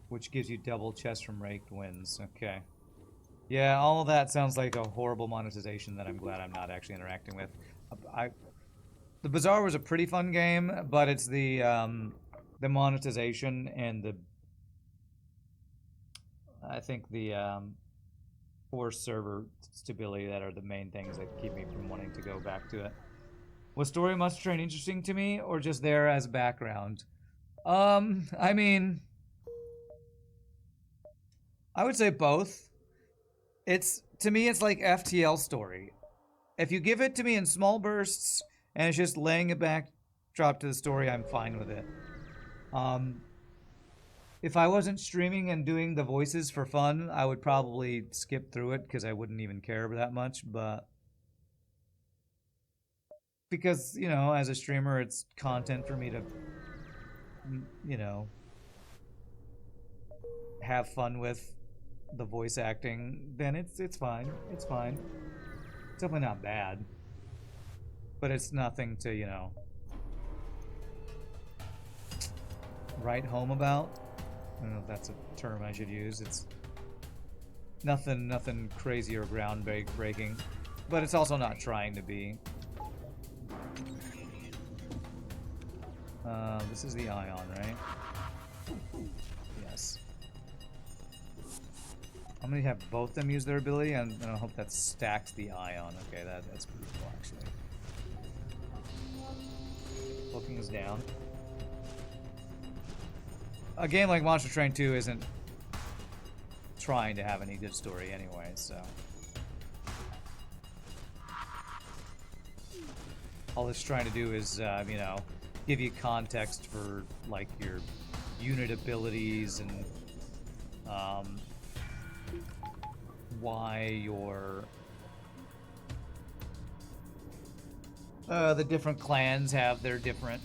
which gives you double chests from raked wins. Okay. Yeah, all of that sounds like a horrible monetization that I'm glad I'm not actually interacting with. The Bazaar was a pretty fun game, but it's the monetization and I think the poor server stability that are the main things that keep me from wanting to go back to it. Was story Monster Train interesting to me, or just there as background? I mean, I would say both. To me, it's like FTL story. If you give it to me in small bursts and it's just laying it back, drop to the story, I'm fine with it. If I wasn't streaming and doing the voices for fun, I would probably skip through it because I wouldn't even care that much, but because, you know, as a streamer, it's content for me to, you know, have fun with the voice acting, then it's fine. It's fine. It's definitely not bad. But it's nothing to, you know, write home about. I don't know if that's a term I should use. It's nothing crazy or groundbreaking. But it's also not trying to be. This is the Ion, right? Yes. I'm gonna have both them use their ability, and I hope that stacks the Ion. Okay, that's pretty cool, actually. Looking is down. A game like Monster Train 2 isn't trying to have any good story anyway, so. All it's trying to do is, you know, give you context for, like, your unit abilities and, why your the different clans have their different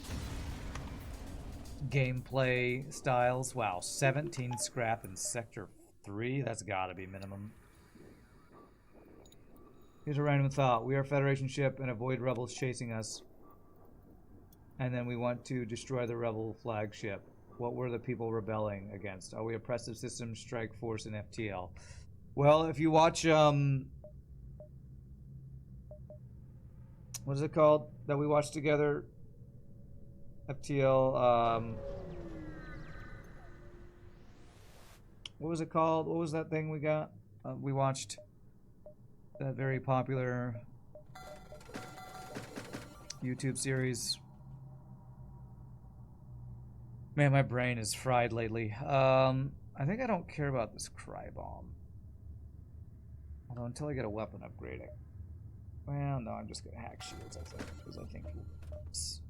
gameplay styles. Wow, 17 scrap in Sector 3? That's gotta be minimum. Here's a random thought. We are a Federation ship and avoid rebels chasing us. And then we want to destroy the rebel flagship. What were the people rebelling against? Are we oppressive systems, strike force, and FTL? Well, if you watch, what is it called that we watched together? FTL, what was it called? What was that thing we got? We watched that very popular YouTube series. Man, my brain is fried lately. I think I don't care about this Cry Bomb. Although until I get a weapon upgrade, well, no, I'm just gonna hack shields, I think, because I think it's...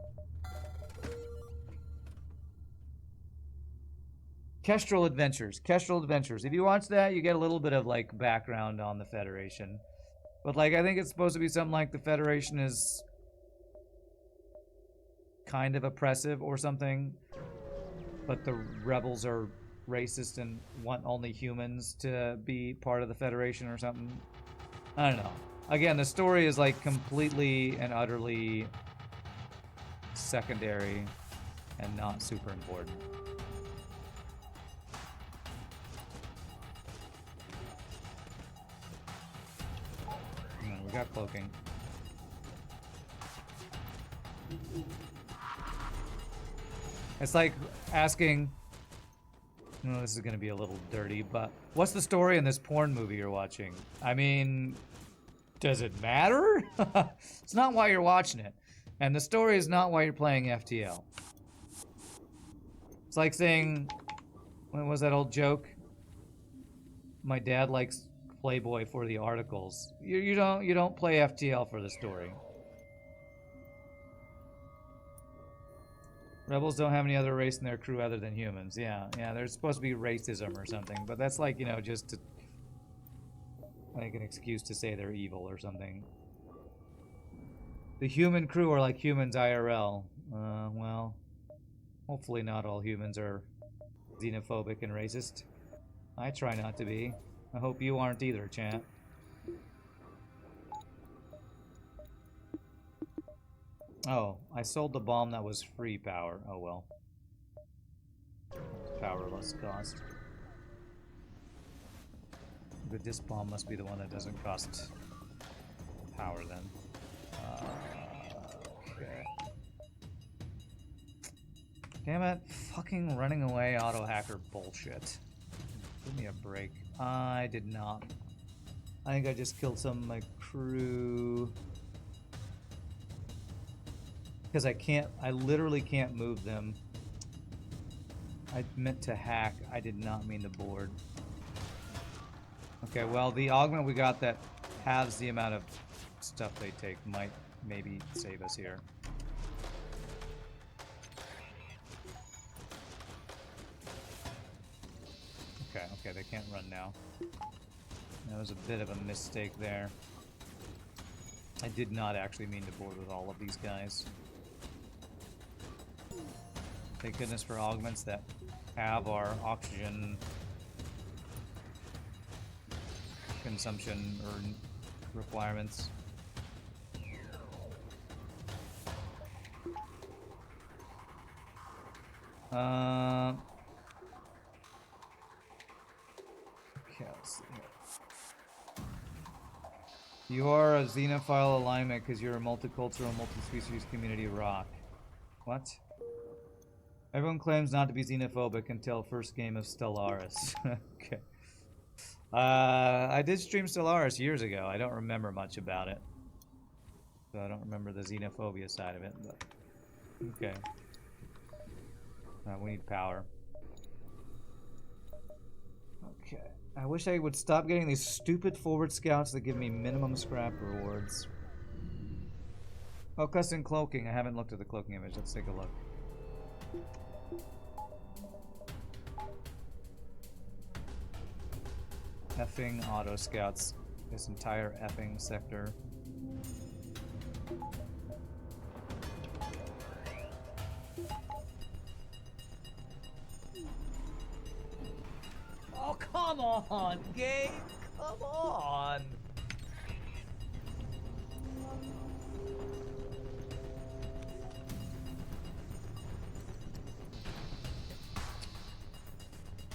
Kestrel Adventures. Kestrel Adventures. If you watch that, you get a little bit of, like, background on the Federation. But, like, I think it's supposed to be something like the Federation is kind of oppressive or something. But the rebels are racist and want only humans to be part of the Federation or something. I don't know. Again, the story is like completely and utterly secondary and not super important. We got cloaking. It's like asking, no, this is going to be a little dirty, but what's the story in this porn movie you're watching? I mean, does it matter? It's not why you're watching it. And the story is not why you're playing FTL. It's like saying, what was that old joke? My dad likes Playboy for the articles. You don't play FTL for the story. Rebels don't have any other race in their crew other than humans. Yeah, there's supposed to be racism or something, but that's like, you know, just to like an excuse to say they're evil or something. The human crew are like humans IRL. Well, hopefully not all humans are xenophobic and racist. I try not to be. I hope you aren't either, chat. Oh, I sold the bomb that was free power. Oh well. Powerless cost. The disc bomb must be the one that doesn't cost power then. Okay. Damn it. Fucking running away auto hacker bullshit. Give me a break. I did not. I think I just killed some of my crew. Because I literally can't move them. I meant to hack. I did not mean to board. Okay, well, the augment we got that halves the amount of stuff they take might maybe save us here. Okay, they can't run now. That was a bit of a mistake there. I did not actually mean to board with all of these guys. Thank goodness for augments that have our oxygen consumption or requirements. Okay, let's see here. You are a xenophile alignment because you're a multicultural, multi-species community rock. What? Everyone claims not to be xenophobic until first game of Stellaris. Okay. I did stream Stellaris years ago. I don't remember much about it. So I don't remember the xenophobia side of it, but okay. We need power. Okay. I wish I would stop getting these stupid forward scouts that give me minimum scrap rewards. Oh, custom cloaking. I haven't looked at the cloaking image. Let's take a look. Effing auto scouts. This entire effing sector. Oh, come on, game! Come on!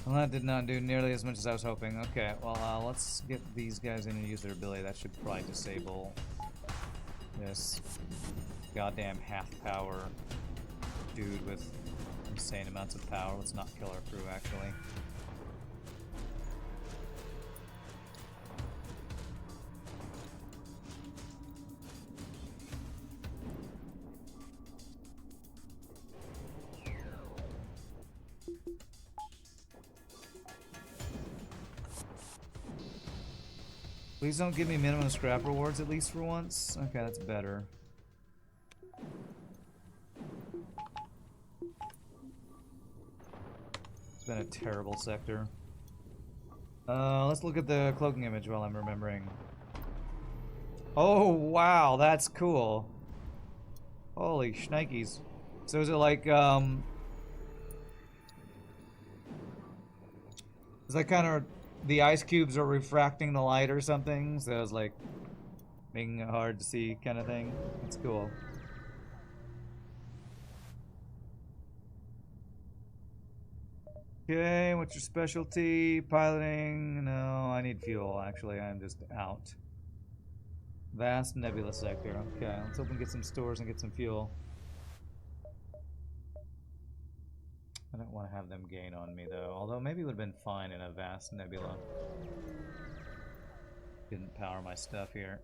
Well, that did not do nearly as much as I was hoping. Okay, well, let's get these guys in and use their ability. That should probably disable this goddamn half-power dude with insane amounts of power. Let's not kill our crew, actually. Please don't give me minimum scrap rewards, at least for once. Okay, that's better. It's been a terrible sector. Let's look at the cloaking image while I'm remembering. Oh, wow, that's cool. Holy shnikes. So is it like, is that kind of... the ice cubes are refracting the light or something, so it's like making it hard to see kind of thing. That's cool. Okay, what's your specialty? Piloting? No, I need fuel, actually. I'm just out. Vast nebula sector. Okay, let's hope we can get some stores and get some fuel. I don't want to have them gain on me, though. Although maybe it would have been fine in a vast nebula. Didn't power my stuff here.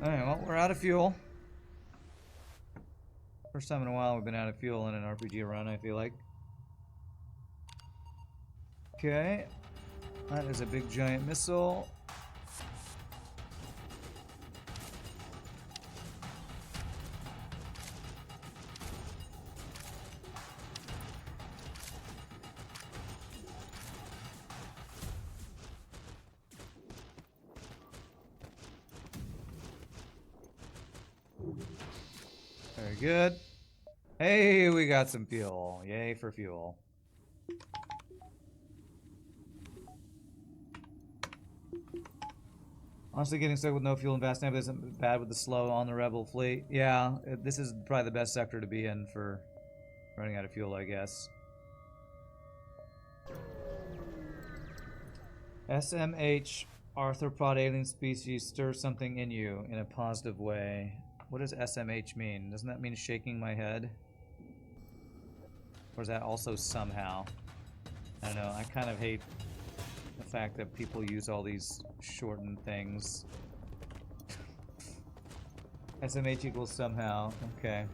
Alright, well, we're out of fuel. First time in a while we've been out of fuel in an RPG run, I feel like. Okay. That is a big giant missile. Very good. Hey, we got some fuel. Yay for fuel. Honestly, getting stuck with no fuel in vast neighborhoods isn't bad with the slow on the rebel fleet. Yeah, this is probably the best sector to be in for running out of fuel, I guess. SMH, arthropod alien species, stir something in you in a positive way. What does SMH mean? Doesn't that mean shaking my head? Or is that also somehow? I don't know, I kind of hate the fact that people use all these shortened things. SMH equals somehow. Okay.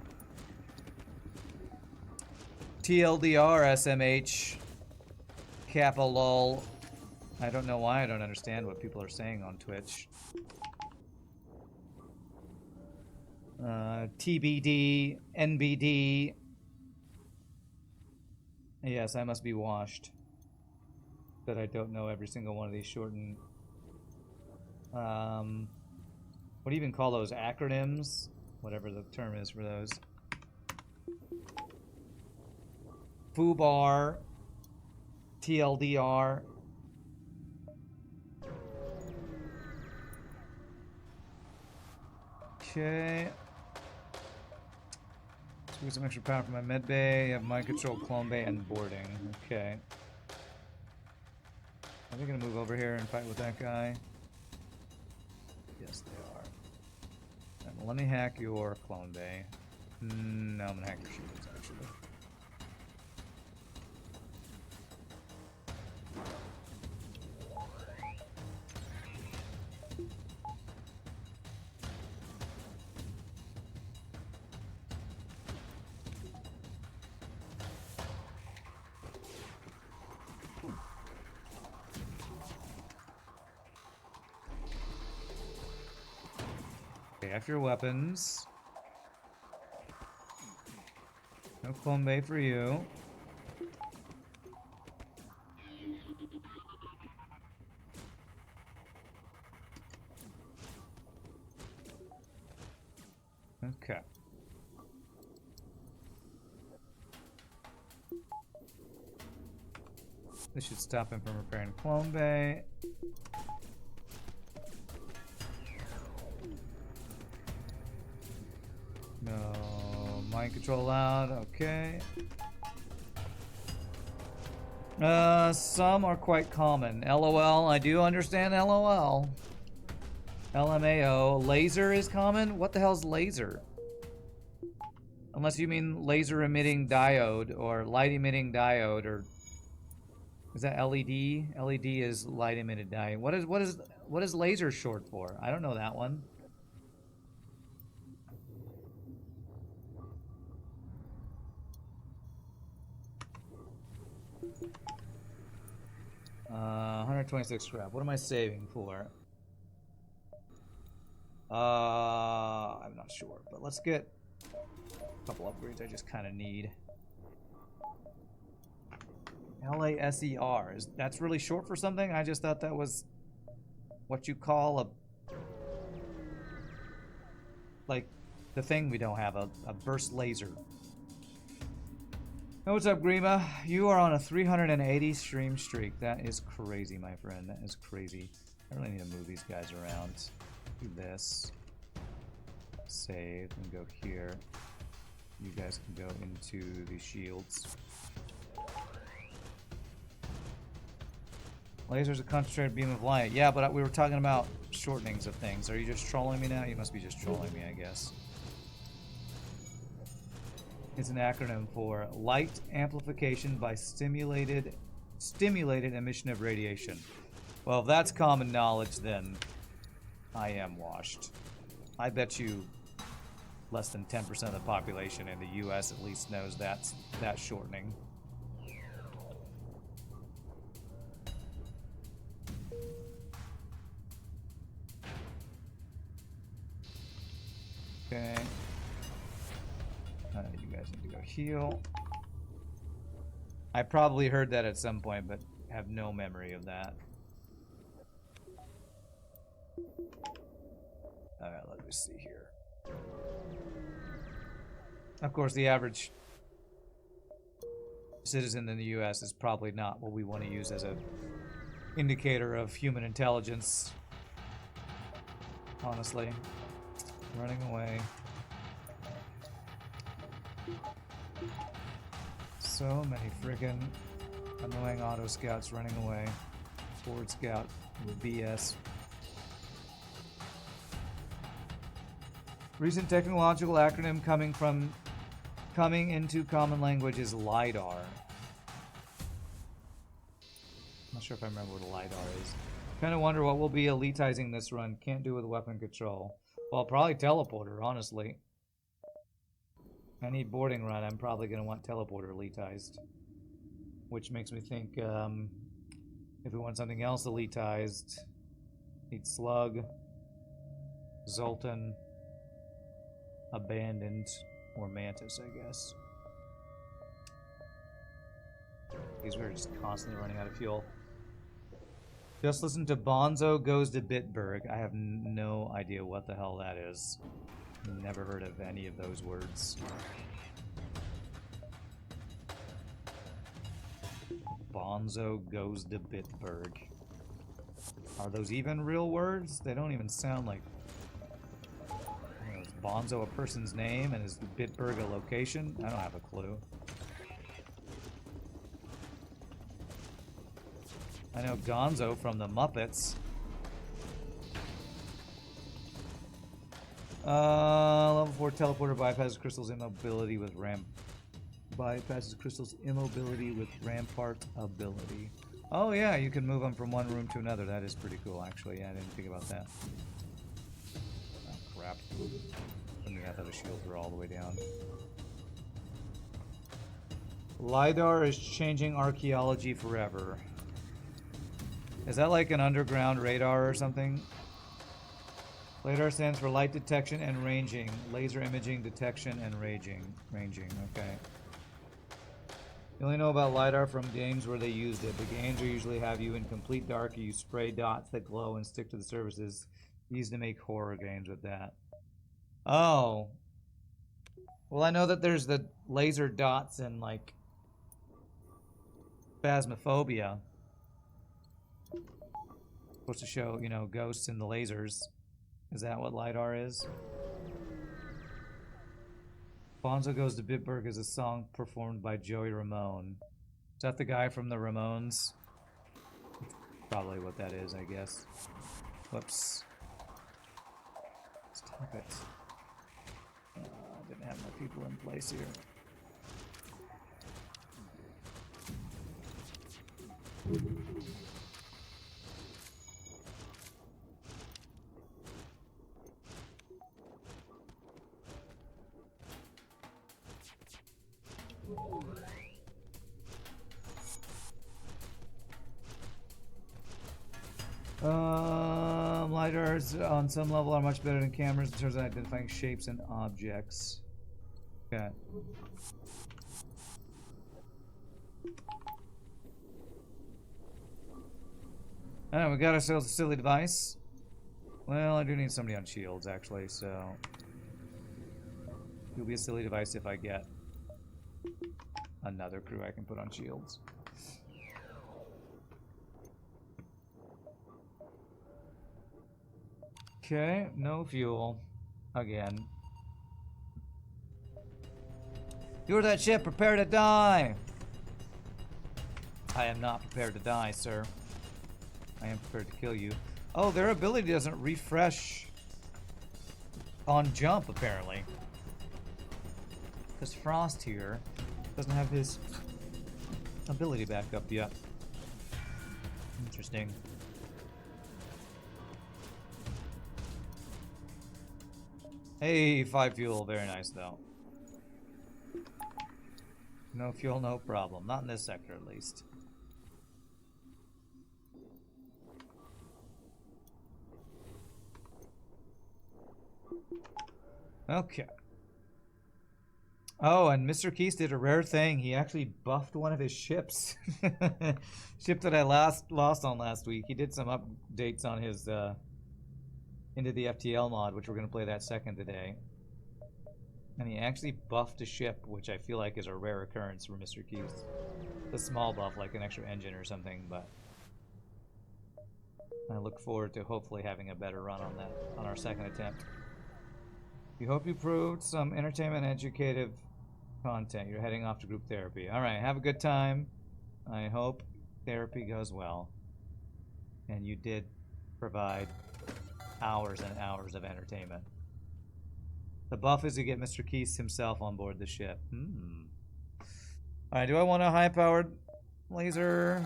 TLDR SMH Kappa lol. I don't know why I don't understand what people are saying on Twitch. TBD, NBD. Yes, I must be washed. That I don't know every single one of these shortened. What do you even call those? Acronyms? Whatever the term is for those. FUBAR. TLDR. Okay. Let's get some extra power for my med bay. I have mind control, clone bay, and boarding. Okay. Are they gonna move over here and fight with that guy? Yes, they are. Right, well, let me hack your clone bay. No, I'm gonna hack your shields, actually. After your weapons. No clone bay for you. Okay. This should stop him from repairing clone bay. No, mind control allowed, okay. Some are quite common. LOL, I do understand LOL. LMAO, laser is common? What the hell's laser? Unless you mean laser emitting diode or light emitting diode, or is that LED? LED is light emitted diode. What is laser short for? I don't know that one. 126 scrap. What am I saving for? I'm not sure, but let's get a couple upgrades I just kind of need. LASER. That's really short for something? I just thought that was what you call a... like, the thing we don't have, a burst laser. Hey, what's up, Grima? You are on a 380 stream streak. That is crazy, my friend. That is crazy. I really need to move these guys around. Do this. Save and go here. You guys can go into the shields. Laser's a concentrated beam of light. Yeah, but we were talking about shortenings of things. Are you just trolling me now? You must be just trolling me, I guess. It's an acronym for light amplification by stimulated emission of radiation. Well, if that's common knowledge, then I am washed. I bet you less than 10% of the population in the US at least knows that shortening. Okay. You guys need to go heal. I probably heard that at some point, but have no memory of that. Alright, let me see here. Of course, the average citizen in the US is probably not what we want to use as an indicator of human intelligence. Honestly. Running away. So many friggin' annoying auto scouts running away. Forward scout BS. Recent technological acronym coming into common language is LiDAR. I'm not sure if I remember what a LiDAR is. Kind of wonder what will be elitizing this run. Can't do with weapon control. Well, probably teleporter, honestly. Any boarding run, I'm probably going to want teleporter elitized. Which makes me think, if we want something else elitized, need Slug, Zoltan, Abandoned, or Mantis, I guess. These were just constantly running out of fuel. Just listen to Bonzo Goes to Bitburg. I have no idea what the hell that is. Never heard of any of those words. Bonzo Goes to Bitburg. Are those even real words? They don't even sound like... Is Bonzo a person's name and is Bitburg a location? I don't have a clue. I know Gonzo from the Muppets. Level 4 teleporter bypasses crystals immobility with rampart ability. Oh yeah, you can move them from one room to another. That is pretty cool, actually. Yeah, I didn't think about that. Oh crap! I mean, I thought the shields were all the way down. LiDAR is changing archaeology forever. Is that like an underground radar or something? LiDAR stands for light detection and ranging. Laser imaging detection and ranging. Okay. You only know about LiDAR from games where they used it. The games will usually have you in complete dark. You spray dots that glow and stick to the surfaces. Used to make horror games with that. Oh. Well, I know that there's the laser dots in, like, Phasmophobia. Supposed to show, you know, ghosts in the lasers. Is that what LiDAR is? Bonzo Goes to Bitburg is a song performed by Joey Ramone. Is that the guy from the Ramones? Probably what that is, I guess. Whoops. Stop it. Didn't have my people in place here. LiDARs on some level are much better than cameras in terms of identifying shapes and objects. Okay. Alright, we got ourselves a silly device. Well, I do need somebody on shields, actually, so... It'll be a silly device if I get another crew I can put on shields. Okay, no fuel. Again. You're that ship, prepare to die! I am not prepared to die, sir. I am prepared to kill you. Oh, their ability doesn't refresh on jump, apparently. Because Frost here doesn't have his ability back up yet. Interesting. Hey, 5 fuel. Very nice, though. No fuel, no problem. Not in this sector, at least. Okay. Oh, and Mr. Keys did a rare thing. He actually buffed one of his ships. Ship that I lost on last week. He did some updates on his into the FTL mod, which we're going to play that second today. And he actually buffed a ship, which I feel like is a rare occurrence for Mr. Keith. A small buff, like an extra engine or something, but I look forward to hopefully having a better run on that on our second attempt. We hope you proved some entertainment and educative content. You're heading off to group therapy. Alright, have a good time. I hope therapy goes well. And you did provide hours and hours of entertainment. The buff is to get Mr. Keith himself on board the ship. Alright, do I want a high-powered laser?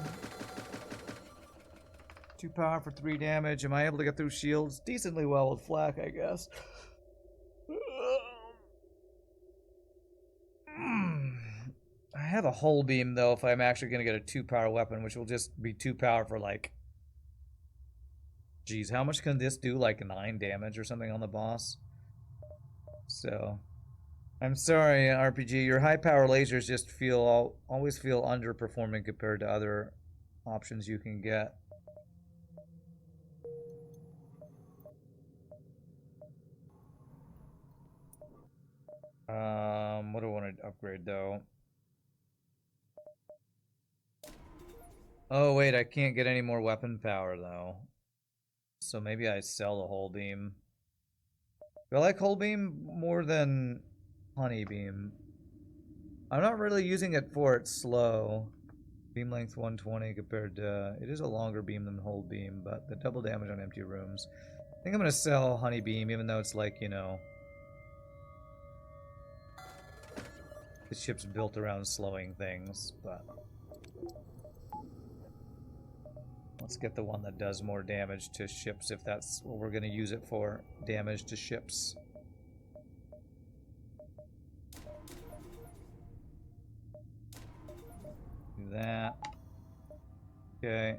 2 power for 3 damage. Am I able to get through shields? Decently well with flak, I guess. I have a hull beam, though, if I'm actually going to get a 2 power weapon, which will just be 2 power for, like... Geez, how much can this do? Like 9 damage or something on the boss? So... I'm sorry, RPG. Your high power lasers just always feel underperforming compared to other options you can get. What do I want to upgrade though? Oh wait, I can't get any more weapon power though. So maybe I sell the hull beam. Do I like hull beam more than honey beam? I'm not really using it for its slow. Beam length 120 compared to... It is a longer beam than hull beam, but the double damage on empty rooms. I think I'm going to sell honey beam, even though it's like, you know... The ship's built around slowing things, but... Let's get the one that does more damage to ships, if that's what we're going to use it for. Damage to ships. Do that. Okay.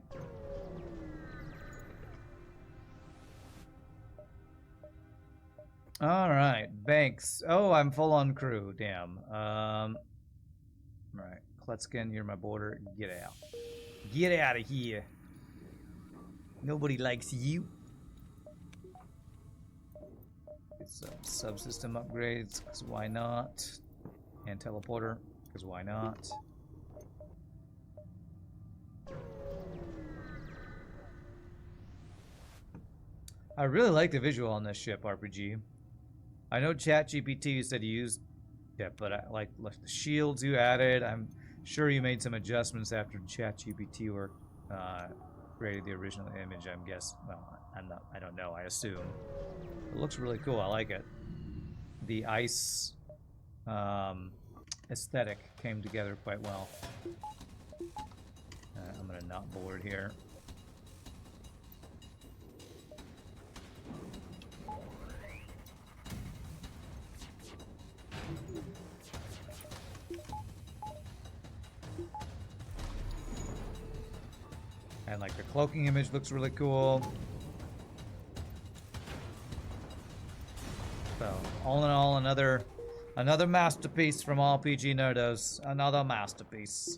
Alright, Banks. Oh, I'm full on crew, damn. Alright, Kletzkin, you're my border. Get out. Get out of here. Nobody likes you. Get some subsystem upgrades, because why not? And teleporter, because why not? I really like the visual on this ship, RPG. I know ChatGPT said you used it, but I like the shields you added. I'm sure you made some adjustments after ChatGPT work created the original image. I'm guessing. Well, I don't know. I assume it looks really cool. I like it. The ice aesthetic came together quite well. I'm gonna not board here. And like the cloaking image looks really cool. So all in all, another masterpiece from RPGNerdos. Another masterpiece.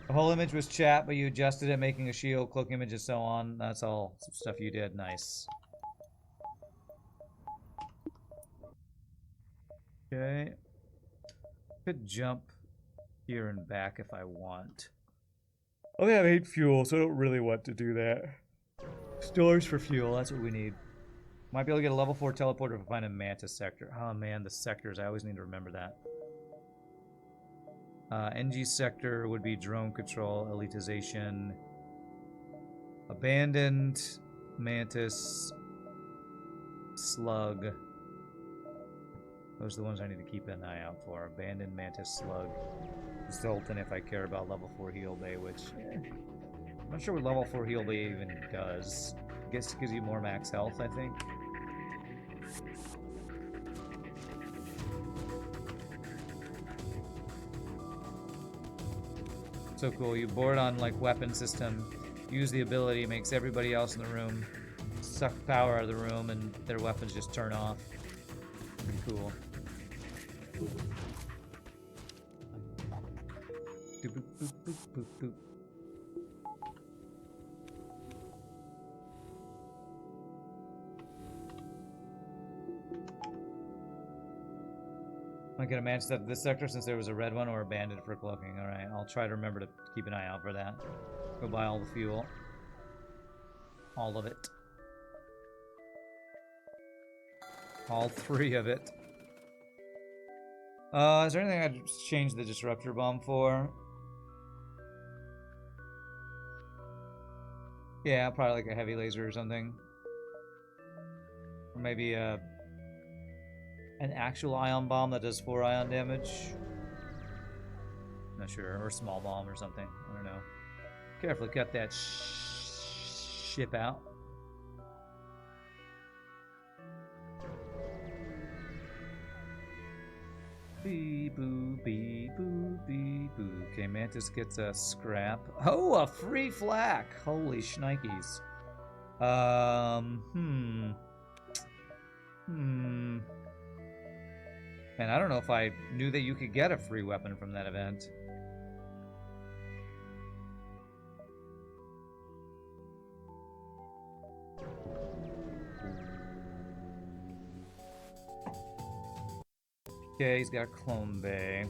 The whole image was chat, but you adjusted it, making a shield, cloak image, and so on. That's all some stuff you did. Nice. Okay. Could jump here and back if I want. I have 8 fuel, so I don't really want to do that. Storage for fuel, that's what we need. Might be able to get a level 4 teleporter if I find a Mantis sector. Oh man, the sectors, I always need to remember that. NG sector would be drone control, elitization, abandoned, Mantis, slug. Those are the ones I need to keep an eye out for. Abandoned, Mantis, slug, Zoltan if I care about level 4 heal bay, which I'm not sure what level 4 heal bay even does. I guess it gives you more max health, I think. So cool. You board on like weapon system, use the ability, makes everybody else in the room suck power out of the room, and their weapons just turn off. Pretty cool. Boop, boop, boop, boop, boop, boop. I get a match set this sector since there was a red one or a bandit for cloaking. Alright, I'll try to remember to keep an eye out for that. Go buy all the fuel. All of it. All 3 of it. Is there anything I'd change the disruptor bomb for? Yeah, probably like a heavy laser or something. Or maybe an actual ion bomb that does 4 ion damage. Not sure. Or a small bomb or something. I don't know. Carefully cut that ship out. Bee boo, bee boo, bee boo. Okay, Mantis gets a scrap. Oh, a free flak! Holy shnikes. Man, I don't know if I knew that you could get a free weapon from that event. Okay, he's got Clone Bay.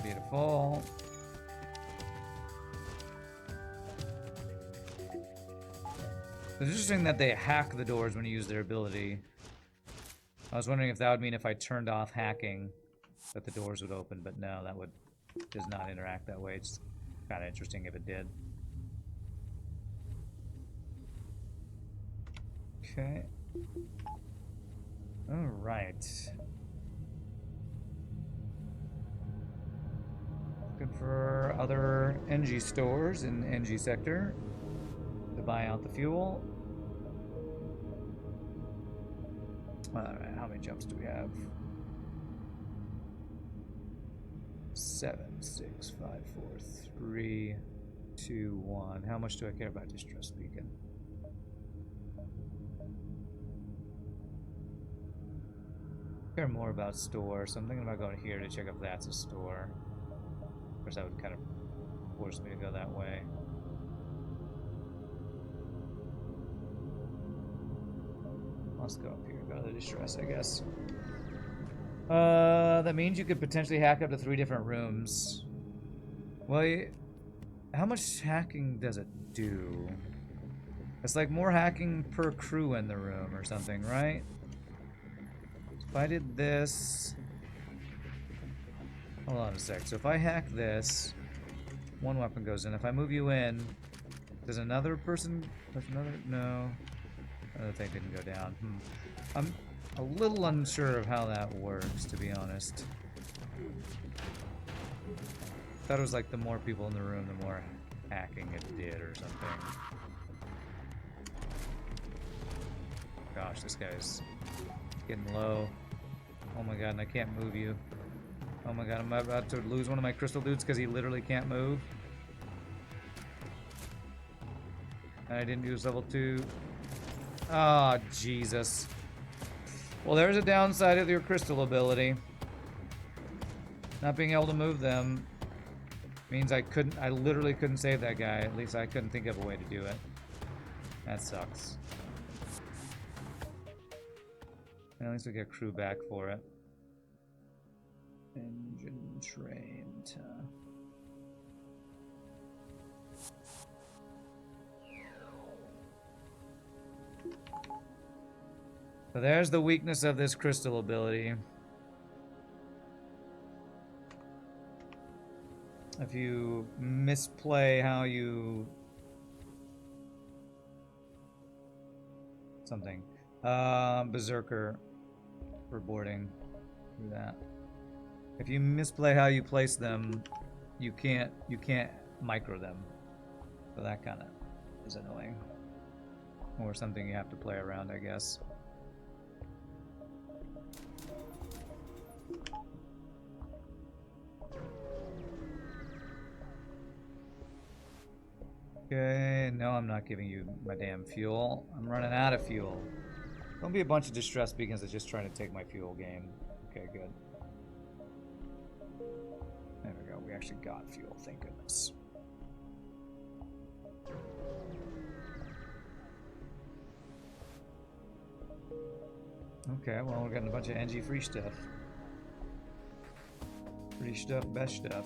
Beautiful. It's interesting that they hack the doors when you use their ability. I was wondering if that would mean if I turned off hacking that the doors would open, but no, that does not interact that way. It's kind of interesting if it did. Okay. All right. Looking for other NG stores in the NG sector to buy out the fuel. All right, how many jumps do we have? 7, 6, 5, 4, 3, 2, 1. How much do I care about distress beacon? I care more about store, so I'm thinking about going here to check if that's a store. Of course, that would kind of force me to go that way. Let's go up here, go to the distress, I guess. That means you could potentially hack up to 3 different rooms. Well, how much hacking does it do? It's like more hacking per crew in the room or something, right? If I did this... Hold on a sec. So if I hack this, 1 weapon goes in. If I move you in, does another person... There's another... No. Another thing didn't go down. I'm a little unsure of how that works, to be honest. Thought it was like the more people in the room, the more hacking it did or something. Gosh, this guy's getting low. Oh my god, and I can't move you. Oh my god, I'm about to lose one of my crystal dudes because he literally can't move. And I didn't use level 2. Ah, oh, Jesus. Well, there's a downside of your crystal ability. Not being able to move them means I literally couldn't save that guy. At least I couldn't think of a way to do it. That sucks. At least we get crew back for it. Engine trained. So there's the weakness of this crystal ability. If you misplay how you... something. Berserker for boarding. Do that. If you misplay how you place them, you can't micro them. So that kind of is annoying. Or something you have to play around, I guess. Okay, no, I'm not giving you my damn fuel. I'm running out of fuel. Don't be a bunch of distress beacons that just trying to take my fuel game. Okay, good. There we go. We actually got fuel, thank goodness. Okay, well, we're getting a bunch of NG free stuff. Free stuff, best stuff.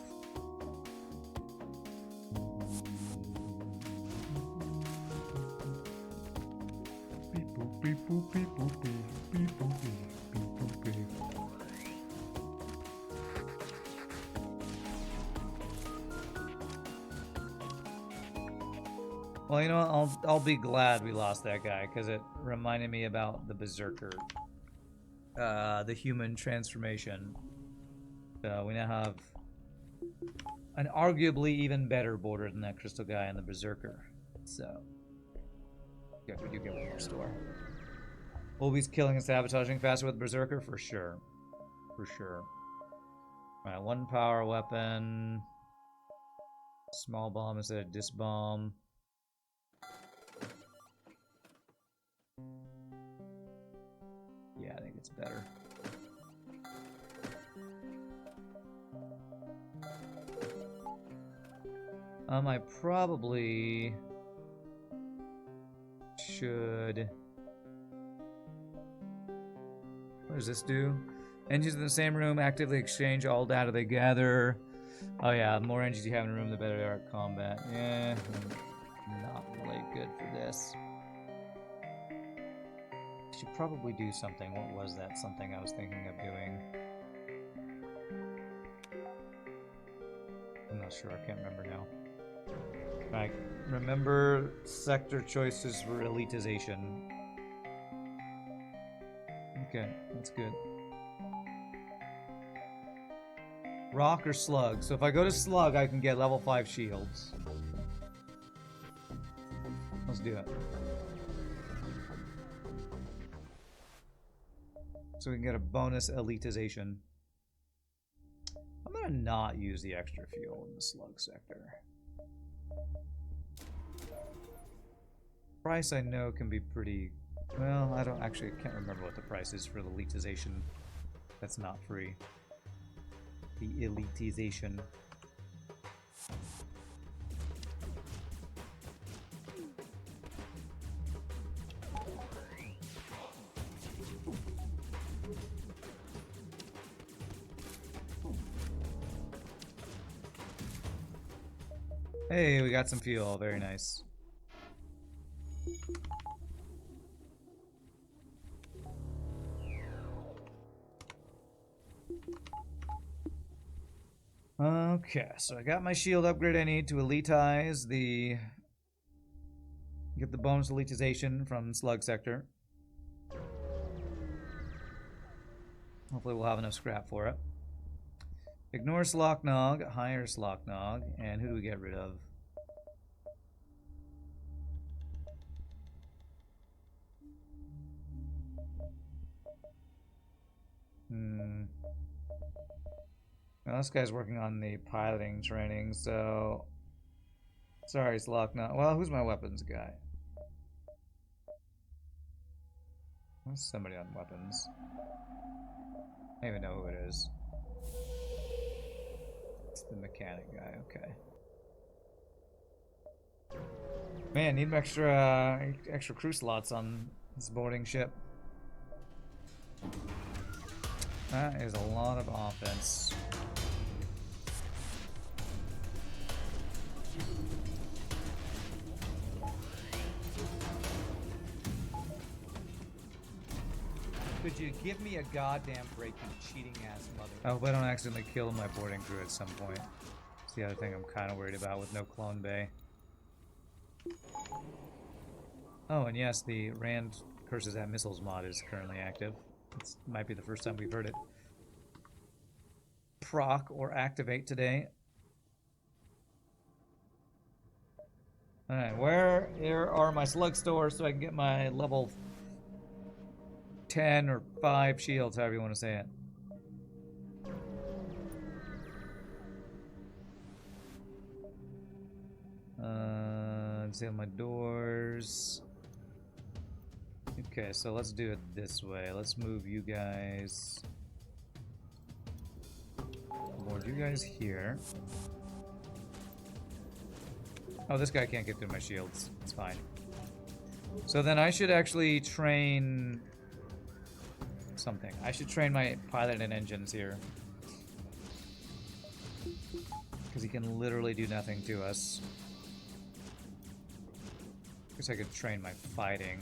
Well, you know, I'll be glad we lost that guy because it reminded me about the Berserker, the human transformation. So we now have an arguably even better border than that crystal guy and the Berserker. So yeah, we do get one more store. Obi's killing and sabotaging faster with Berserker for sure, for sure. All right, 1 power weapon, small bomb instead of disc bomb. Yeah, I think it's better. I probably should. What does this do? Engines in the same room actively exchange all data they gather. Oh yeah, the more engines you have in a room, the better they are at combat. Yeah, not really good for this. Should probably do something. What was that something I was thinking of doing? I'm not sure. I can't remember now. Right. Remember sector choices for elitization. Okay, that's good. Rock or slug? So if I go to slug, I can get level 5 shields. Let's do it. So we can get a bonus elitization. I'm gonna not use the extra fuel in the slug sector. Price I know can be pretty... Well, I can't remember what the price is for the elitization. That's not free. The elitization. Hey, we got some fuel. Very nice. Okay, so I got my shield upgrade I need to elitize the... Get the bonus elitization from Slug Sector. Hopefully we'll have enough scrap for it. Ignore Slocknog, hire Slocknog, and who do we get rid of? Well, this guy's working on the piloting training, so... Sorry, Slocknog. Well, who's my weapons guy? There's somebody on weapons. I don't even know who it is. It's the mechanic guy, okay. Man, need extra crew slots on this boarding ship. That is a lot of offense. Could you give me a goddamn break, you cheating ass mother? I hope I don't accidentally kill my boarding crew at some point. That's the other thing I'm kind of worried about with no clone bay. Oh, and yes, the Rand Curses at Missiles mod is currently active. It might be the first time we've heard it proc or activate today. Alright, here are my slug stores so I can get my level 10 or 5 shields, however you want to say it. Seal my doors. Okay, so let's do it this way. Let's move you guys board you guys here. Oh, this guy can't get through my shields. It's fine. So then I should actually train something. I should train my pilot and engines here. Because he can literally do nothing to us. Guess I could train my fighting.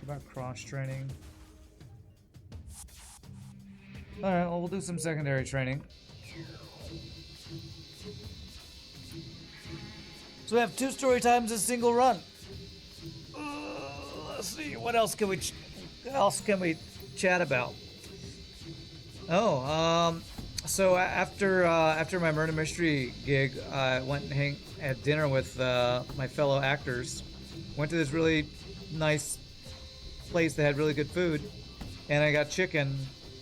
What about cross-training? Alright, well, we'll do some secondary training. So we have 2 story times a single run. Let's see, what else can we chat about? Oh, so after my murder mystery gig, I went and had dinner with my fellow actors. Went to this really nice place that had really good food, and I got chicken.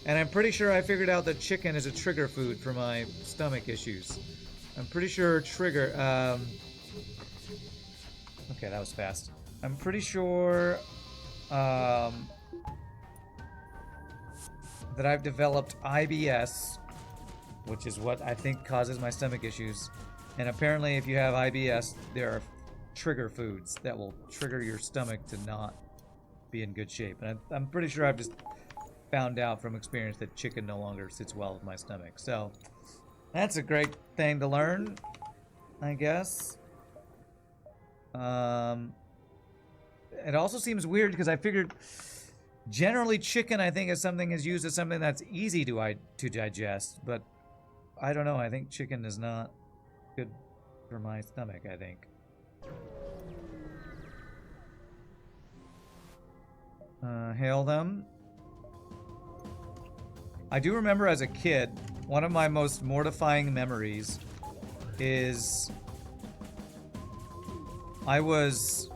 And I'm pretty sure I figured out that chicken is a trigger food for my stomach issues. I'm pretty sure okay, that was fast. I'm pretty sure that I've developed IBS, which is what I think causes my stomach issues. And apparently if you have IBS, there are trigger foods that will trigger your stomach to not be in good shape. And I'm pretty sure I've just found out from experience that chicken no longer sits well with my stomach. So that's a great thing to learn, I guess. It also seems weird because I figured generally chicken I think is used as something that's easy to digest, but I don't know. I think chicken is not good for my stomach, I think. Hail them. I do remember as a kid, one of my most mortifying memories is I was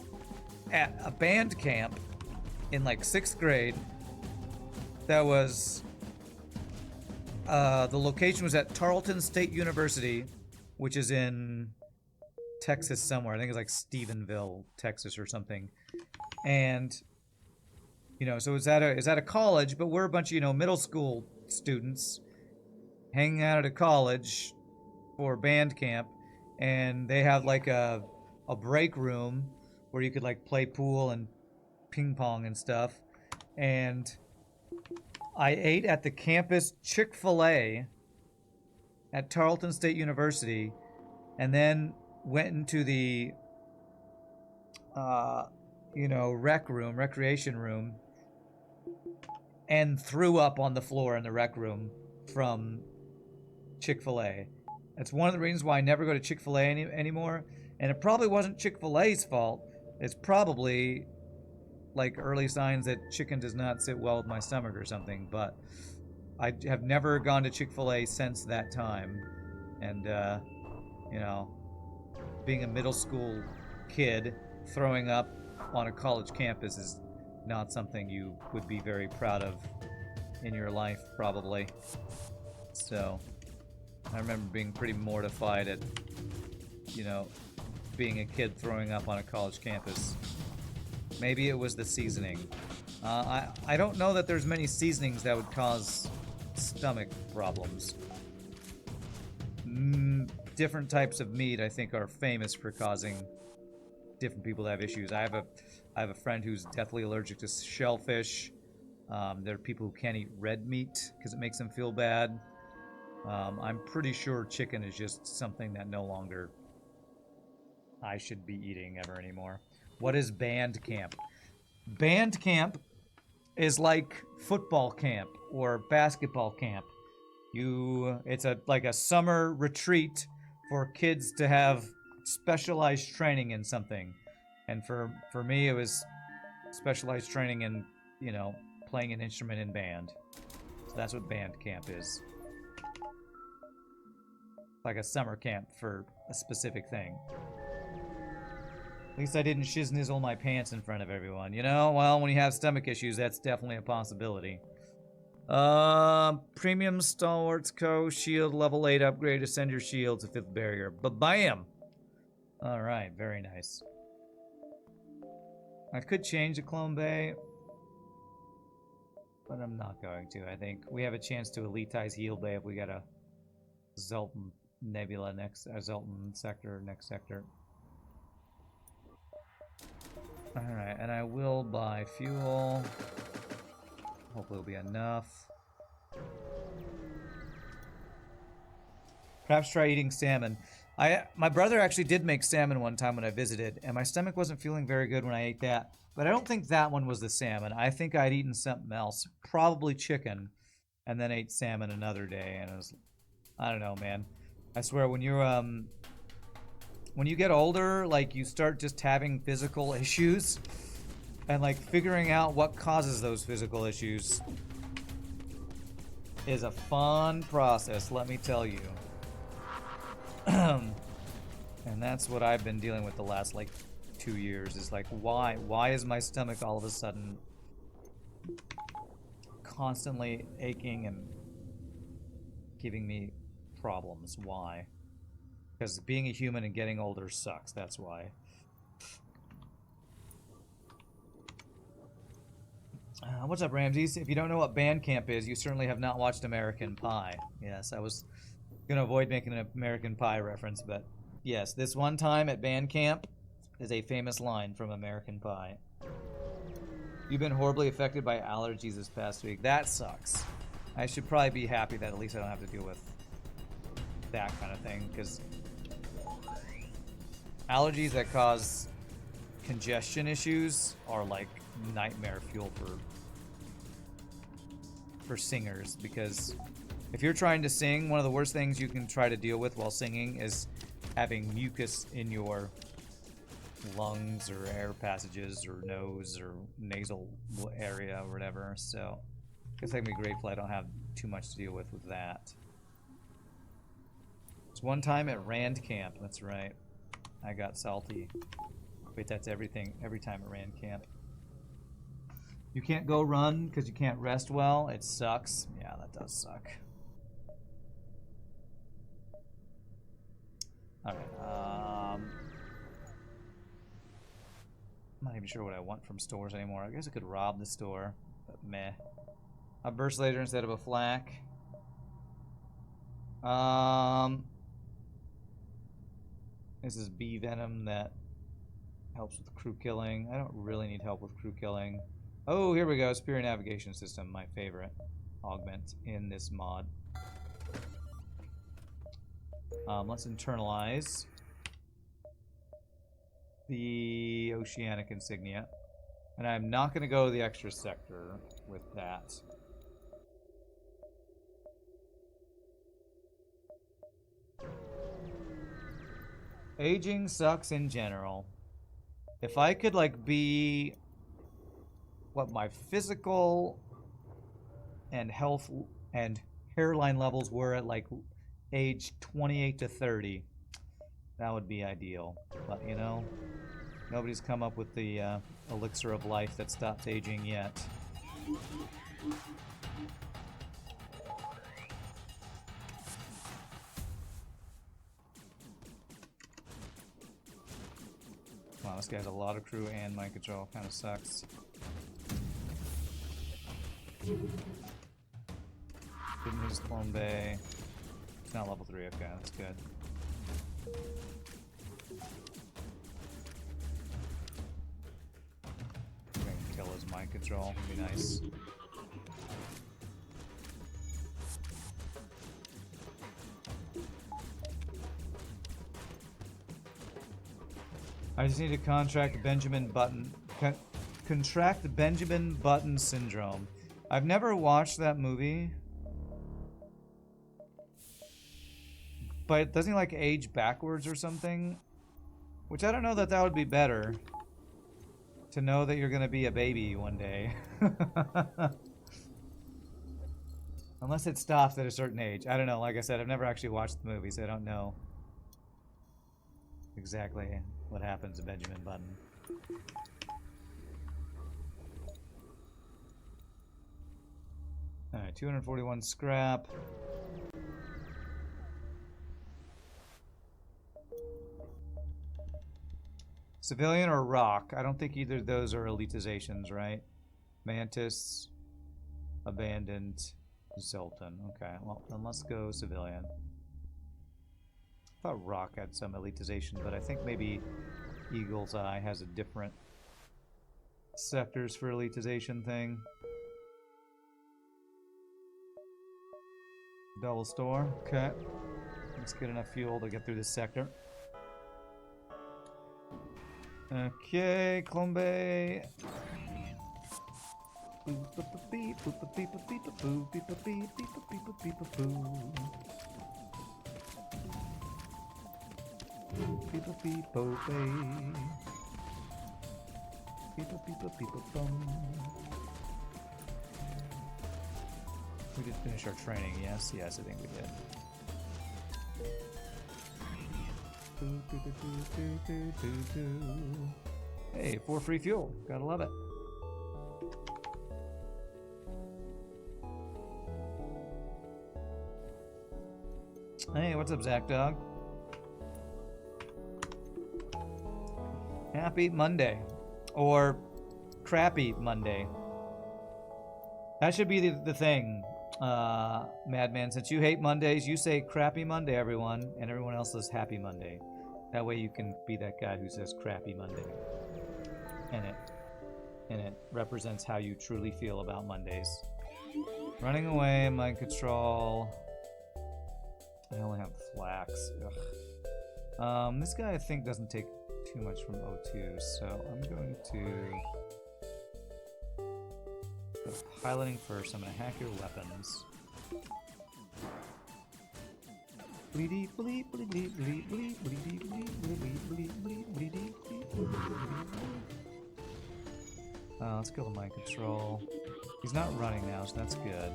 at a band camp in like 6th grade. That was, the location was at Tarleton State University, which is in Texas somewhere. I think it's like Stephenville, Texas or something. And, you know, so it's at a college, but we're a bunch of, you know, middle school students hanging out at a college for band camp, and they have like a break room where you could like play pool and ping pong and stuff. And I ate at the campus Chick-fil-A at Tarleton State University, and then went into the you know, recreation room, and threw up on the floor in the rec room from Chick-fil-A. That's one of the reasons why I never go to Chick-fil-A anymore. And it probably wasn't Chick-fil-A's fault. It's probably like early signs that chicken does not sit well with my stomach or something. But I have never gone to Chick-fil-A since that time. And, you know, being a middle school kid throwing up on a college campus is not something you would be very proud of in your life, probably. So I remember being pretty mortified at, you know, being a kid throwing up on a college campus. Maybe it was the seasoning. I don't know that there's many seasonings that would cause stomach problems. Different types of meat, I think, are famous for causing different people to have issues. I have a friend who's deathly allergic to shellfish. There are people who can't eat red meat because it makes them feel bad. I'm pretty sure chicken is just something that no longer I should be eating ever anymore. What is band camp? Band camp is like football camp or basketball camp. It's like a summer retreat for kids to have specialized training in something. And for me, it was specialized training in, you know, playing an instrument in band. So that's what band camp is. Like a summer camp for a specific thing. At least I didn't shiznizzle my pants in front of everyone, you know? Well, when you have stomach issues, that's definitely a possibility. Premium Stalwarts Co. Shield level 8 upgrade. Ascend your shield to 5th barrier. Ba-bam! Alright, very nice. I could change the Clone Bay. But I'm not going to. I think we have a chance to elitize Heal Bay if we get a Zoltan Nebula next, Zoltan sector next sector. Alright, and I will buy fuel. Hopefully it'll be enough. Perhaps try eating salmon. My brother actually did make salmon one time when I visited, and my stomach wasn't feeling very good when I ate that. But I don't think that one was the salmon. I think I'd eaten something else, probably chicken, and then ate salmon another day. And it was, I don't know, man. I swear, when you get older, like you start just having physical issues, and like figuring out what causes those physical issues is a fun process. Let me tell you. And that's what I've been dealing with the last like 2 years, is like, why is my stomach all of a sudden constantly aching and giving me problems? Why? Because being a human and getting older sucks, that's why. What's up, Ramses? If you don't know what Bandcamp is, you certainly have not watched American Pie. Yes, I was gonna avoid making an American Pie reference, but yes, this one time at Bandcamp is a famous line from American Pie. You've been horribly affected by allergies this past week. That sucks. I should probably be happy that at least I don't have to deal with that kind of thing, because allergies that cause congestion issues are like nightmare fuel for singers, because if you're trying to sing, one of the worst things you can try to deal with while singing is having mucus in your lungs or air passages or nose or nasal area or whatever. So I guess I'm grateful I don't have too much to deal with that. It's one time at Rand Camp, that's right. I got salty. Wait, that's everything, every time at Rand Camp. You can't go run because you can't rest well. It sucks. Yeah, that does suck. Alright, I'm not even sure what I want from stores anymore. I guess I could rob the store, but meh. A burst laser instead of a flak. This is bee venom that helps with crew killing. I don't really need help with crew killing. Oh, here we go. Superior navigation system, my favorite augment in this mod. Let's internalize the oceanic insignia. And I'm not going to go the extra sector with that. Aging sucks in general. If I could, like, be what my physical and health and hairline levels were at, like, age 28 to 30, that would be ideal. But, you know, nobody's come up with the elixir of life that stops aging yet. Wow, this guy has a lot of crew and mind control. Kind of sucks. Didn't use Clone Bay. It's not level 3. Okay, that's good. I'm gonna kill his mind control. Would be nice. I just need to contract Benjamin Button. Contract Benjamin Button syndrome. I've never watched that movie. But doesn't he like age backwards or something? Which I don't know that would be better. To know that you're gonna be a baby one day. Unless it stops at a certain age. I don't know, like I said, I've never actually watched the movie, so I don't know exactly what happens to Benjamin Button. Alright, 241 scrap. Civilian or rock? I don't think either of those are elitizations, right? Mantis. Abandoned Zoltan. Okay, well, then let's go civilian. I thought Rock had some elitization, but I think maybe Eagle's Eye has a different sectors for elitization thing. Double store. Okay. Let's get enough fuel to get through this sector. Okay, Clombe. We did finish our training, yes? Yes, I think we did. Hey, 4 free fuel. Gotta love it. Hey, what's up, Zach Dog? Happy Monday. Or crappy Monday. That should be the thing, Madman. Since you hate Mondays, you say crappy Monday, everyone, and everyone else says happy Monday. That way you can be that guy who says crappy Monday. And it represents how you truly feel about Mondays. Running away, mind control. I only have flax. Ugh. This guy I think doesn't take too much from O2, so I'm going to go piloting first. I'm going to hack your weapons. Let's kill the mind control. He's not running now, so that's good.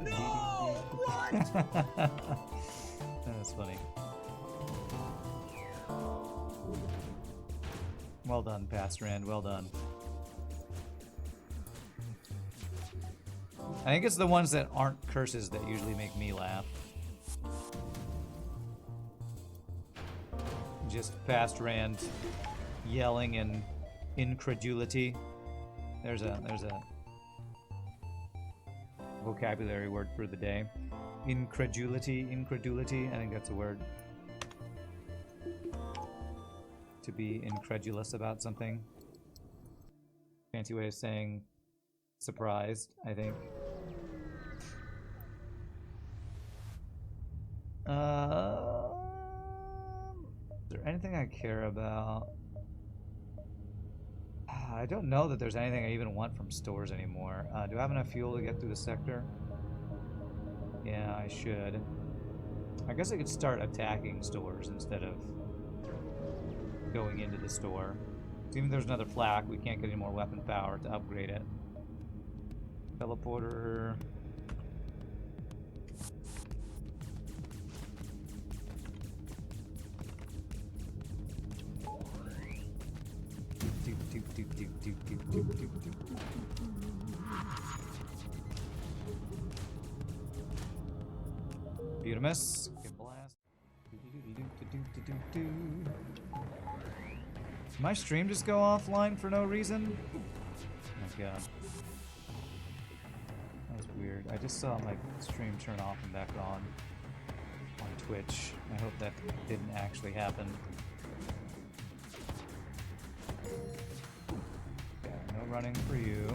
No! What? That's funny. Well done, Pastor Rand. Well done. I think it's the ones that aren't curses that usually make me laugh. Just past Rand yelling in incredulity. There's a vocabulary word for the day. Incredulity. I think that's a word. To be incredulous about something. Fancy way of saying surprised, I think. Is there anything I care about? I don't know that there's anything I even want from stores anymore. Do I have enough fuel to get through the sector? Yeah, I should. I guess I could start attacking stores instead of going into the store. Even if there's another flak, we can't get any more weapon power to upgrade it. Teleporter. Beautimus. Get blast. Did my stream just go offline for no reason? Oh my god. That was weird. I just saw my stream turn off and back on Twitch. I hope that didn't actually happen. Yeah, no running for you.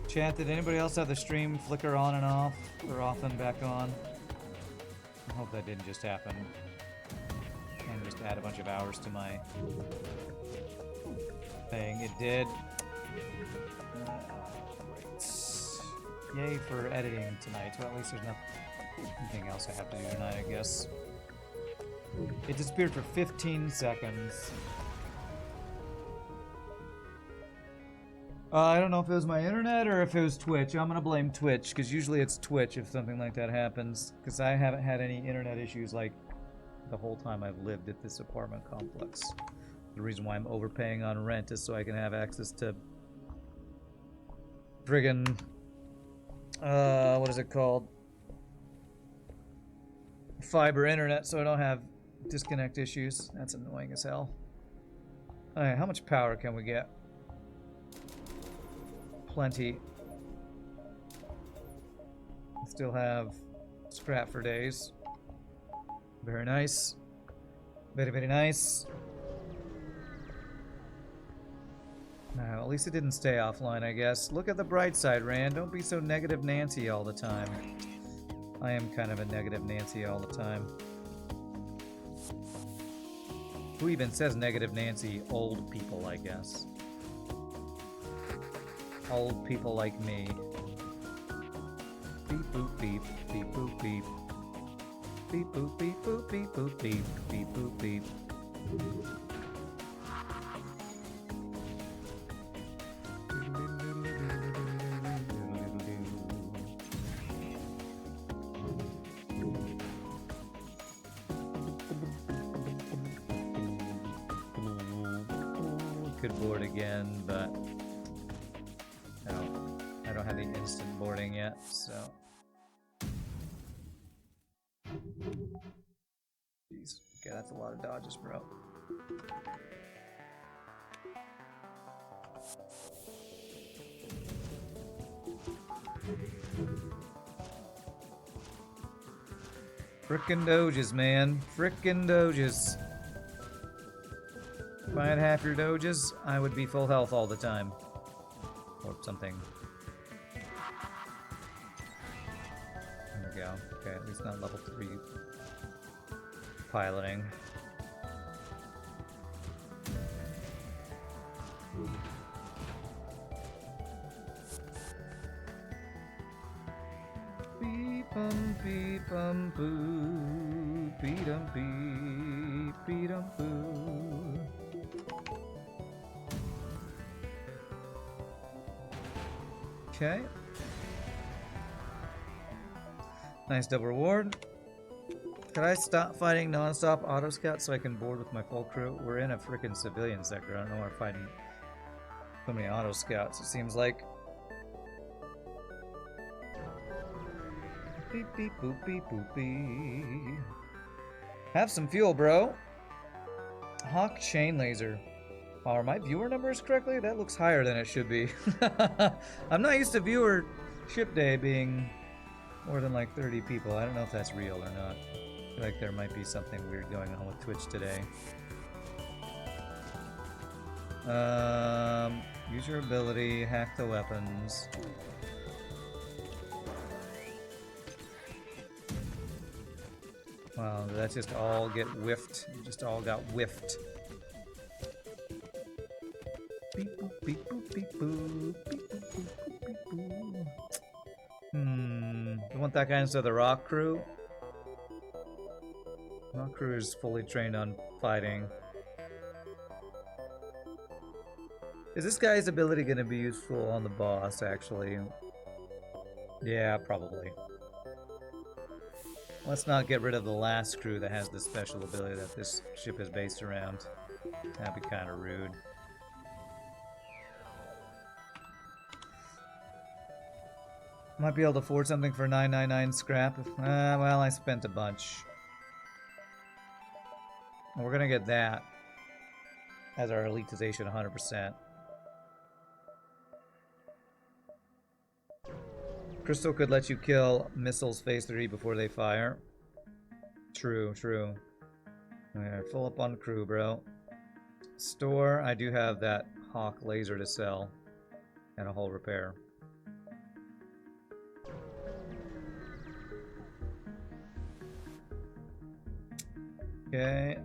Chat, did anybody else have the stream flicker on and off, or off and back on? I hope that didn't just happen. And just add a bunch of hours to my thing. It did. Great. Yay for editing tonight. Well, at least there's nothing else I have to do tonight, I guess. It disappeared for 15 seconds. I don't know if it was my internet or if it was Twitch. I'm gonna blame Twitch, because usually it's Twitch if something like that happens. Because I haven't had any internet issues like the whole time I've lived at this apartment complex. The reason why I'm overpaying on rent is so I can have access to friggin' what is it called? Fiber internet, so I don't have disconnect issues. That's annoying as hell. Alright, how much power can we get? Plenty. Still have scrap for days. Very nice. Very, very nice. Now, at least it didn't stay offline, I guess. Look at the bright side, Rand. Don't be so negative Nancy all the time. I am kind of a negative Nancy all the time. Who even says negative Nancy? Old people, I guess. Old people like me. Beep boop beep, beep boop beep. Beep boop beep boop beep boop beep, beep boop beep. Could board again, but no, I don't have the instant boarding yet, so. Jeez, okay, that's a lot of dodges, bro. Frickin' doges, man. Frickin' doges. If I had half your doges, I would be full health all the time. Or something. There we go. Okay, at least not level 3 piloting. Beep boo, beep beep boo. Okay. Nice double reward. Could I stop fighting non-stop auto scout so I can board with my full crew? We're in a freaking civilian sector. I don't know why we're fighting so many auto scouts, it seems like. Beep beep boop beep boop beep. Have some fuel, bro. Hawk chain laser. Are my viewer numbers correctly? That looks higher than it should be. I'm not used to viewership day being more than like 30 people. I don't know if that's real or not. I feel like there might be something weird going on with Twitch today. Use your ability, hack the weapons. Wow, did that just all get whiffed? You just all got whiffed. Beep boop beep boop beep boop beep boop beep boop beep boop. You want that guy instead of the rock crew? Rock crew is fully trained on fighting. Is this guy's ability going to be useful on the boss, actually? Yeah, probably. Let's not get rid of the last crew that has the special ability that this ship is based around. That'd be kind of rude. Might be able to afford something for 999 scrap. Well, I spent a bunch. We're gonna get that as our elitization 100%. Crystal could let you kill missiles phase 3 before they fire. True, true. Alright, full up on crew, bro. Store, I do have that Hawk laser to sell. And a hull repair. Okay.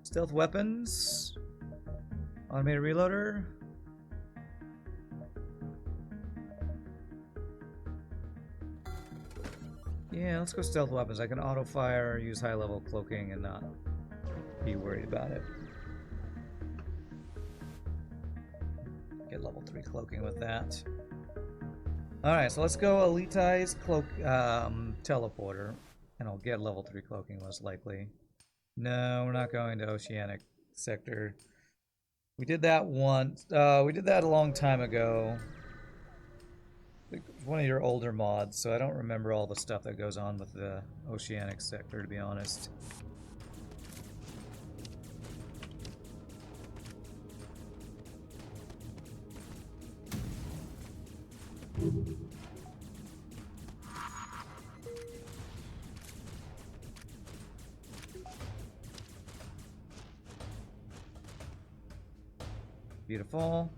Stealth weapons. Automated reloader. Yeah, let's go stealth weapons. I can auto fire, use high level cloaking, and not be worried about it. Get level 3 cloaking with that. Alright, so let's go elitize cloak teleporter. And I'll get level 3 cloaking most likely. No, we're not going to oceanic sector. We did that once. We did that a long time ago. It was one of your older mods, so I don't remember all the stuff that goes on with the oceanic sector, to be honest. Beautiful.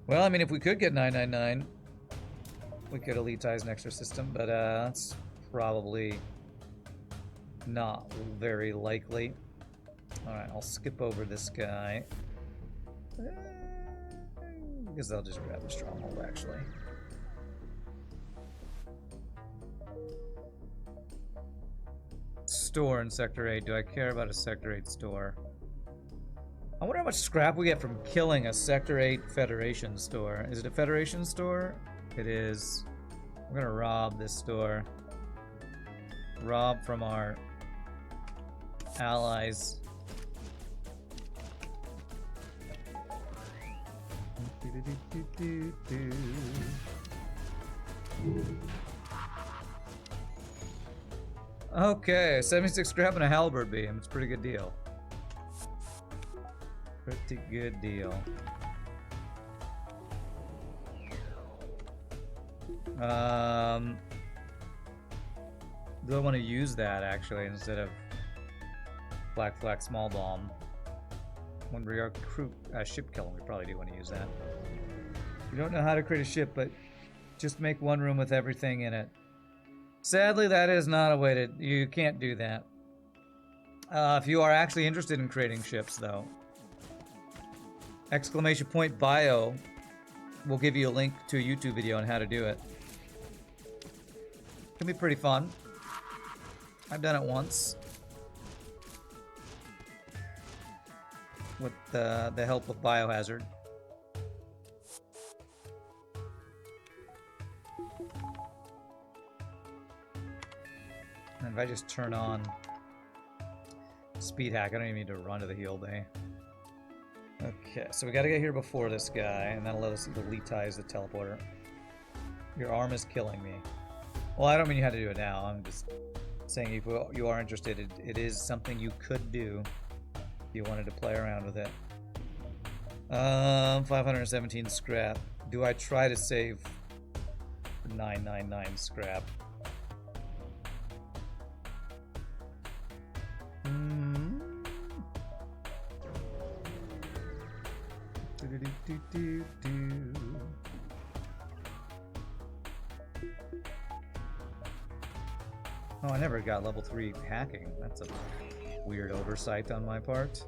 Well, I mean, if we could get 999, we could elitize an extra system, but that's probably not very likely. Alright, I'll skip over this guy. Because I'll just grab the stronghold, actually. Store in Sector 8. Do I care about a Sector 8 store? I wonder how much scrap we get from killing a Sector 8 Federation store. Is it a Federation store? It is. I'm gonna rob this store. Rob from our allies. Okay, 76 scrap and a halberd beam. It's a pretty good deal. Pretty good deal. Do I want to use that actually instead of Black Flak Small Bomb? When we are ship killing, we probably do want to use that. We don't know how to create a ship, but just make one room with everything in it. Sadly, that is not a way to... You can't do that. If you are actually interested in creating ships, though, !bio will give you a link to a YouTube video on how to do it. It can be pretty fun. I've done it once. With the help of Biohazard. And if I just turn on Speed Hack, I don't even need to run to the heal bay. Okay, so we gotta get here before this guy, and that'll let us elitize the teleporter. Your arm is killing me. Well, I don't mean you had to do it now. I'm just saying if you are interested, it is something you could do if you wanted to play around with it. 517 scrap. Do I try to save 999 scrap? Oh, I never got level 3 hacking. That's a weird oversight on my part.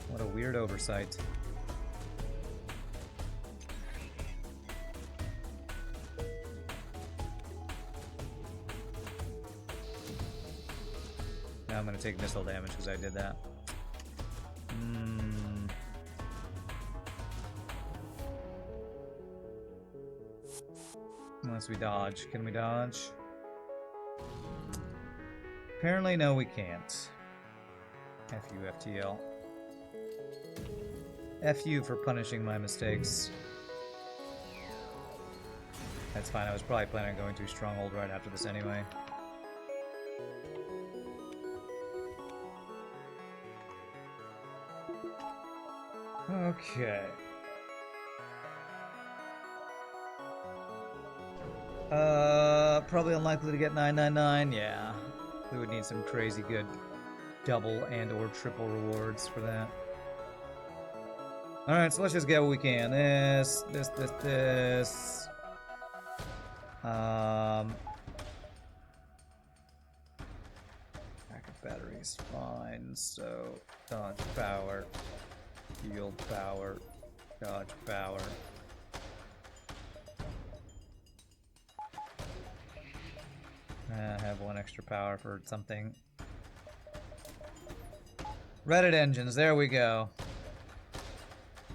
What a weird oversight. Now I'm going to take missile damage because I did that. Unless we dodge. Can we dodge? Apparently, no, we can't. F you, FTL. F you for punishing my mistakes. That's fine. I was probably planning on going to Stronghold right after this anyway. Okay. Probably unlikely to get 999. Yeah, we would need some crazy good double and or triple rewards for that. All right, so let's just get what we can. This. Backup batteries, fine. So dodge power, field power, dodge power. I have one extra power for something. Reddit engines, there we go.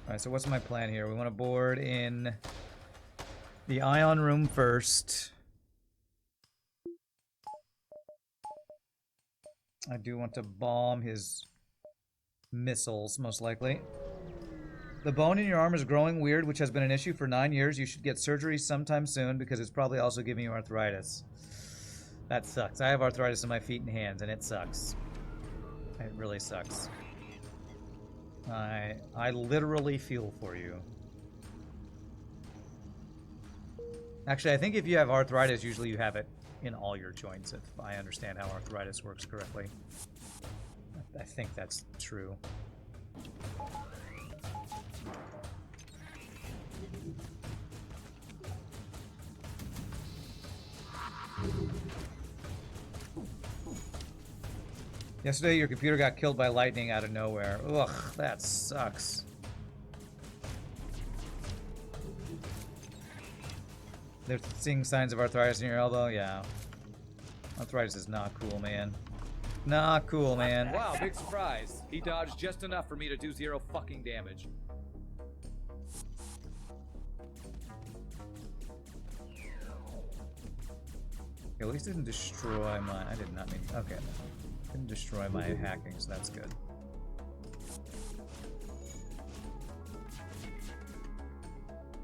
Alright, so what's my plan here? We want to board in the ion room first. I do want to bomb his missiles, most likely. The bone in your arm is growing weird, which has been an issue for 9 years. You should get surgery sometime soon because it's probably also giving you arthritis. That sucks. I have arthritis in my feet and hands, and it sucks. It really sucks. I literally feel for you. Actually, I think if you have arthritis, usually you have it in all your joints, if I understand how arthritis works correctly. I think that's true. Yesterday, your computer got killed by lightning out of nowhere. Ugh, that sucks. They're seeing signs of arthritis in your elbow? Yeah. Arthritis is not cool, man. Not cool, man. Wow, big surprise. He dodged just enough for me to do 0 fucking damage. At least it didn't destroy my... I did not mean... Okay. Didn't destroy my hacking, so that's good.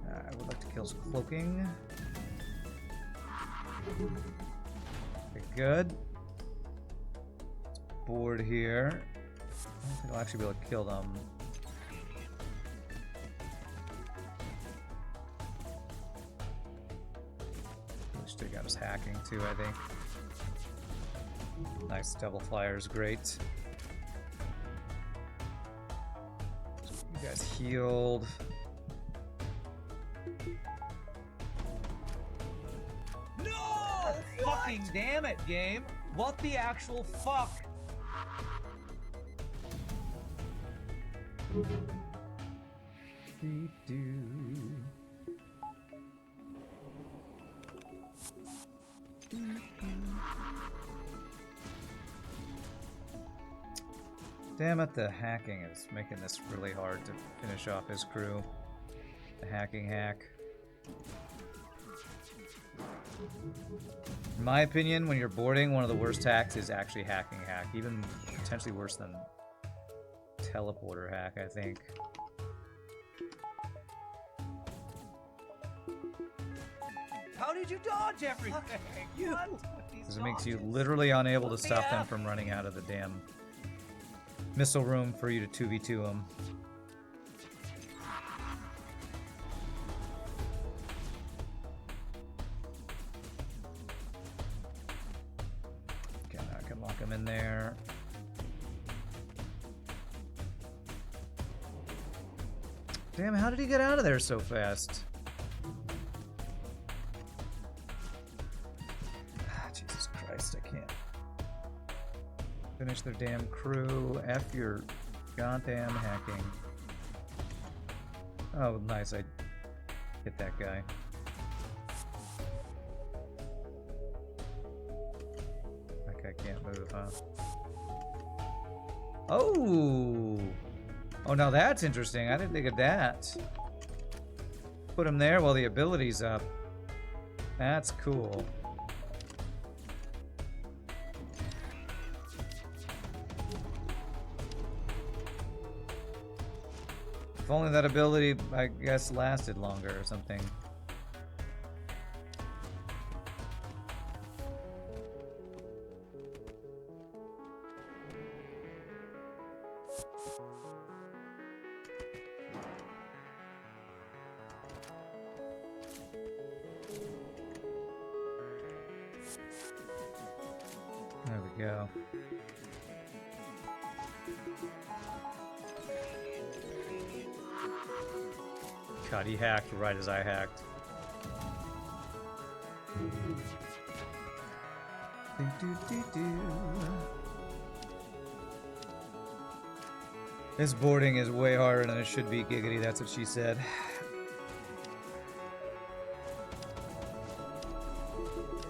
I would like to kill his cloaking. Okay, good. Board here. I don't think I'll actually be able to kill them. Let's take out his hacking too, I think. Nice, double flyer is great. You guys healed. No! Fucking damn it, game! What the actual fuck? Damn it, the hacking is making this really hard to finish off his crew. The hacking hack. In my opinion, when you're boarding, one of the worst hacks is actually hacking hack. Even potentially worse than teleporter hack, I think. How did you dodge everything? You. Because it makes you literally unable to stop them from running out of the damn missile room for you to 2v2 them. Okay, now I can lock him in there. Damn, how did he get out of there so fast? Jesus Christ, I can't finish their damn crew. F your goddamn hacking. Oh, nice, I hit that guy. That guy can't move, huh? Oh! Oh, now that's interesting. I didn't think of that. Put him there while the ability's up. That's cool. If only that ability, I guess, lasted longer or something. There we go. God, he hacked right as I hacked. This boarding is way harder than it should be, Giggity, that's what she said.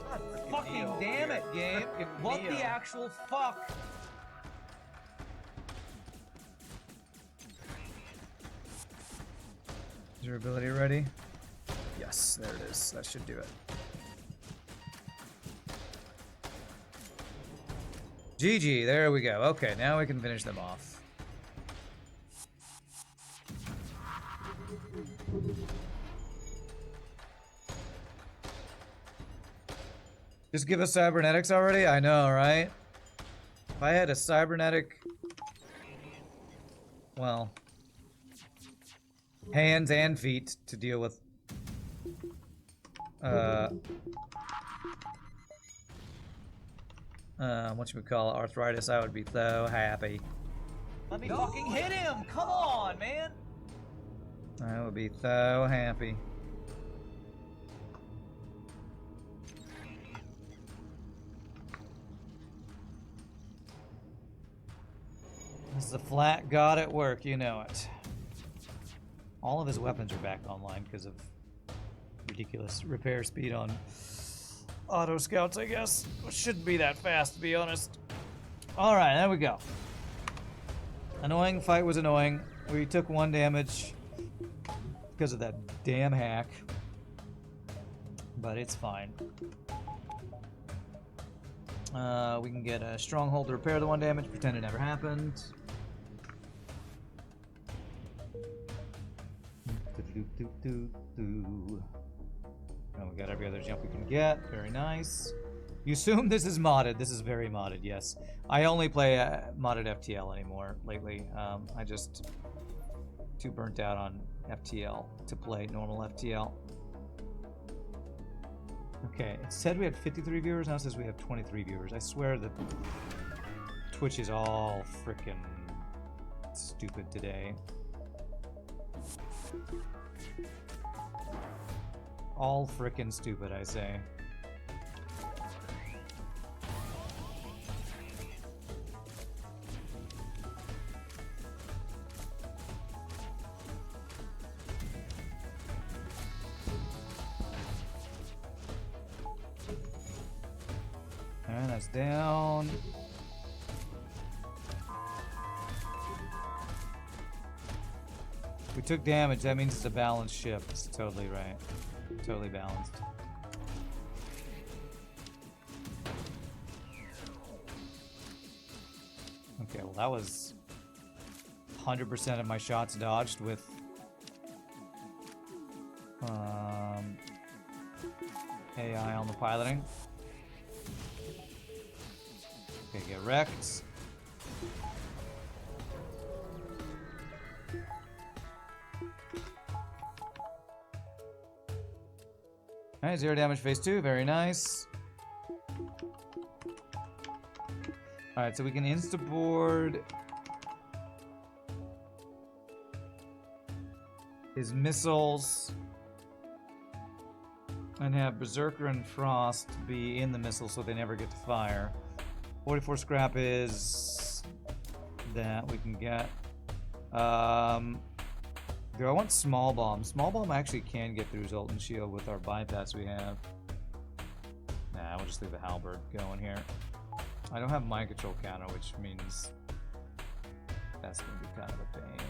God fucking fucking damn it, game. What the actual fuck? Is your ability ready? Yes, there it is. That should do it. GG, there we go. Okay, now we can finish them off. Just give us cybernetics already? I know, right? If I had a cybernetic... Well... hands and feet to deal with... whatchamacallit, arthritis, I would be so happy. Let me fucking hit him! Come on, man! I would be so happy. This is a flat god at work, you know it. All of his weapons are back online because of ridiculous repair speed on auto scouts, I guess. Shouldn't be that fast, to be honest. Alright, there we go. Annoying fight was annoying. We took 1 damage because of that damn hack. But it's fine. We can get a stronghold to repair the 1 damage, pretend it never happened. And we got every other jump we can get. Very nice. You assume this is modded. This is very modded, yes. I only play modded FTL anymore lately. I just too burnt out on FTL to play normal FTL. Okay, it said we had 53 viewers. Now it says we have 23 viewers. I swear that Twitch is all frickin' stupid today. All frickin' stupid, I say. And that's down. We took damage, that means it's a balanced ship. It's totally right. Totally balanced. Okay, well that was 100% of my shots dodged with AI on the piloting. Okay, get wrecked. Alright, 0 damage phase 2, very nice. Alright, so we can insta-board his missiles and have Berserker and Frost be in the missile so they never get to fire. 44 scrap is that we can get. Do I want small bomb? Small bomb actually can get through Zolt and Shield with our bypass we have. Nah, we'll just leave the halberd going here. I don't have mind control counter, which means that's gonna be kind of a pain.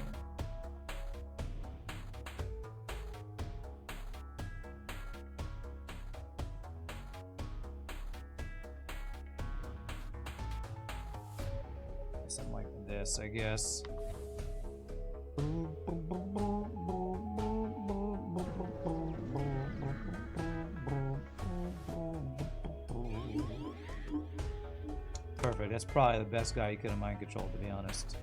Something like this, I guess. Perfect. That's probably the best guy you could have mind controlled, to be honest.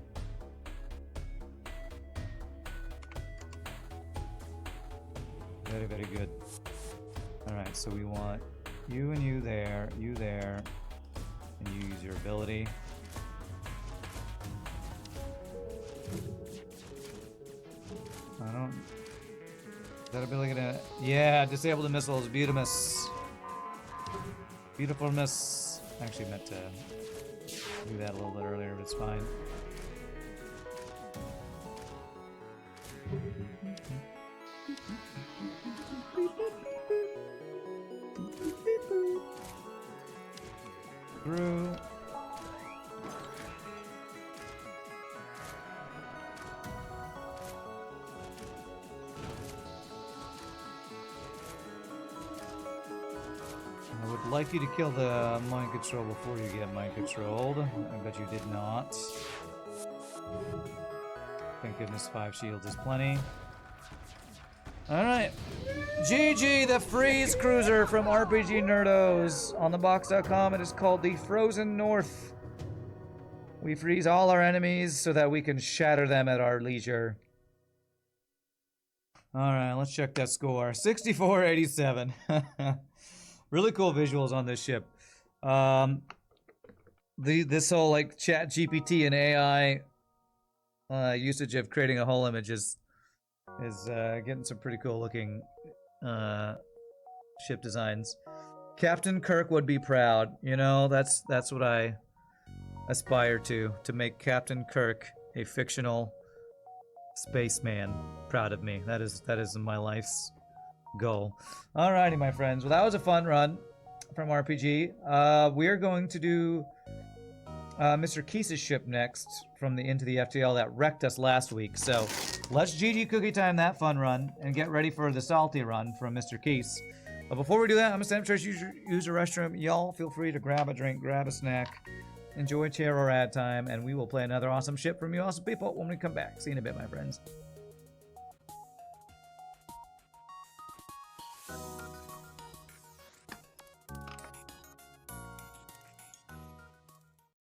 Very, very good. Alright, so we want you and you there, and you use your ability. I don't... Is that ability gonna... Yeah, disable the missiles. Beautimus. Beautiful miss. I actually meant to do that a little bit earlier, but it's fine. like you to kill the mind control before you get mind controlled. I bet you did not. Thank goodness 5 shields is plenty. Alright. GG, the Freeze Cruiser from RPGNerdos. On the box.com, it is called the Frozen North. We freeze all our enemies so that we can shatter them at our leisure. Alright, let's check that score. 6487. Really cool visuals on this ship. This whole like ChatGPT and AI usage of creating a whole image is getting some pretty cool looking ship designs. Captain Kirk would be proud. You know, that's what I aspire to make Captain Kirk, a fictional spaceman, proud of me. That is my life's goal. Alrighty, my friends. Well, that was a fun run from RPG. We're going to do Mr. Keys' ship next from the Into the FTL that wrecked us last week. So let's GG cookie time that fun run and get ready for the salty run from Mr. Keys. But before we do that, I'm gonna stand up to use the restroom. Y'all feel free to grab a drink, grab a snack, enjoy chair or ad time, and we will play another awesome ship from you awesome people when we come back. See you in a bit, my friends.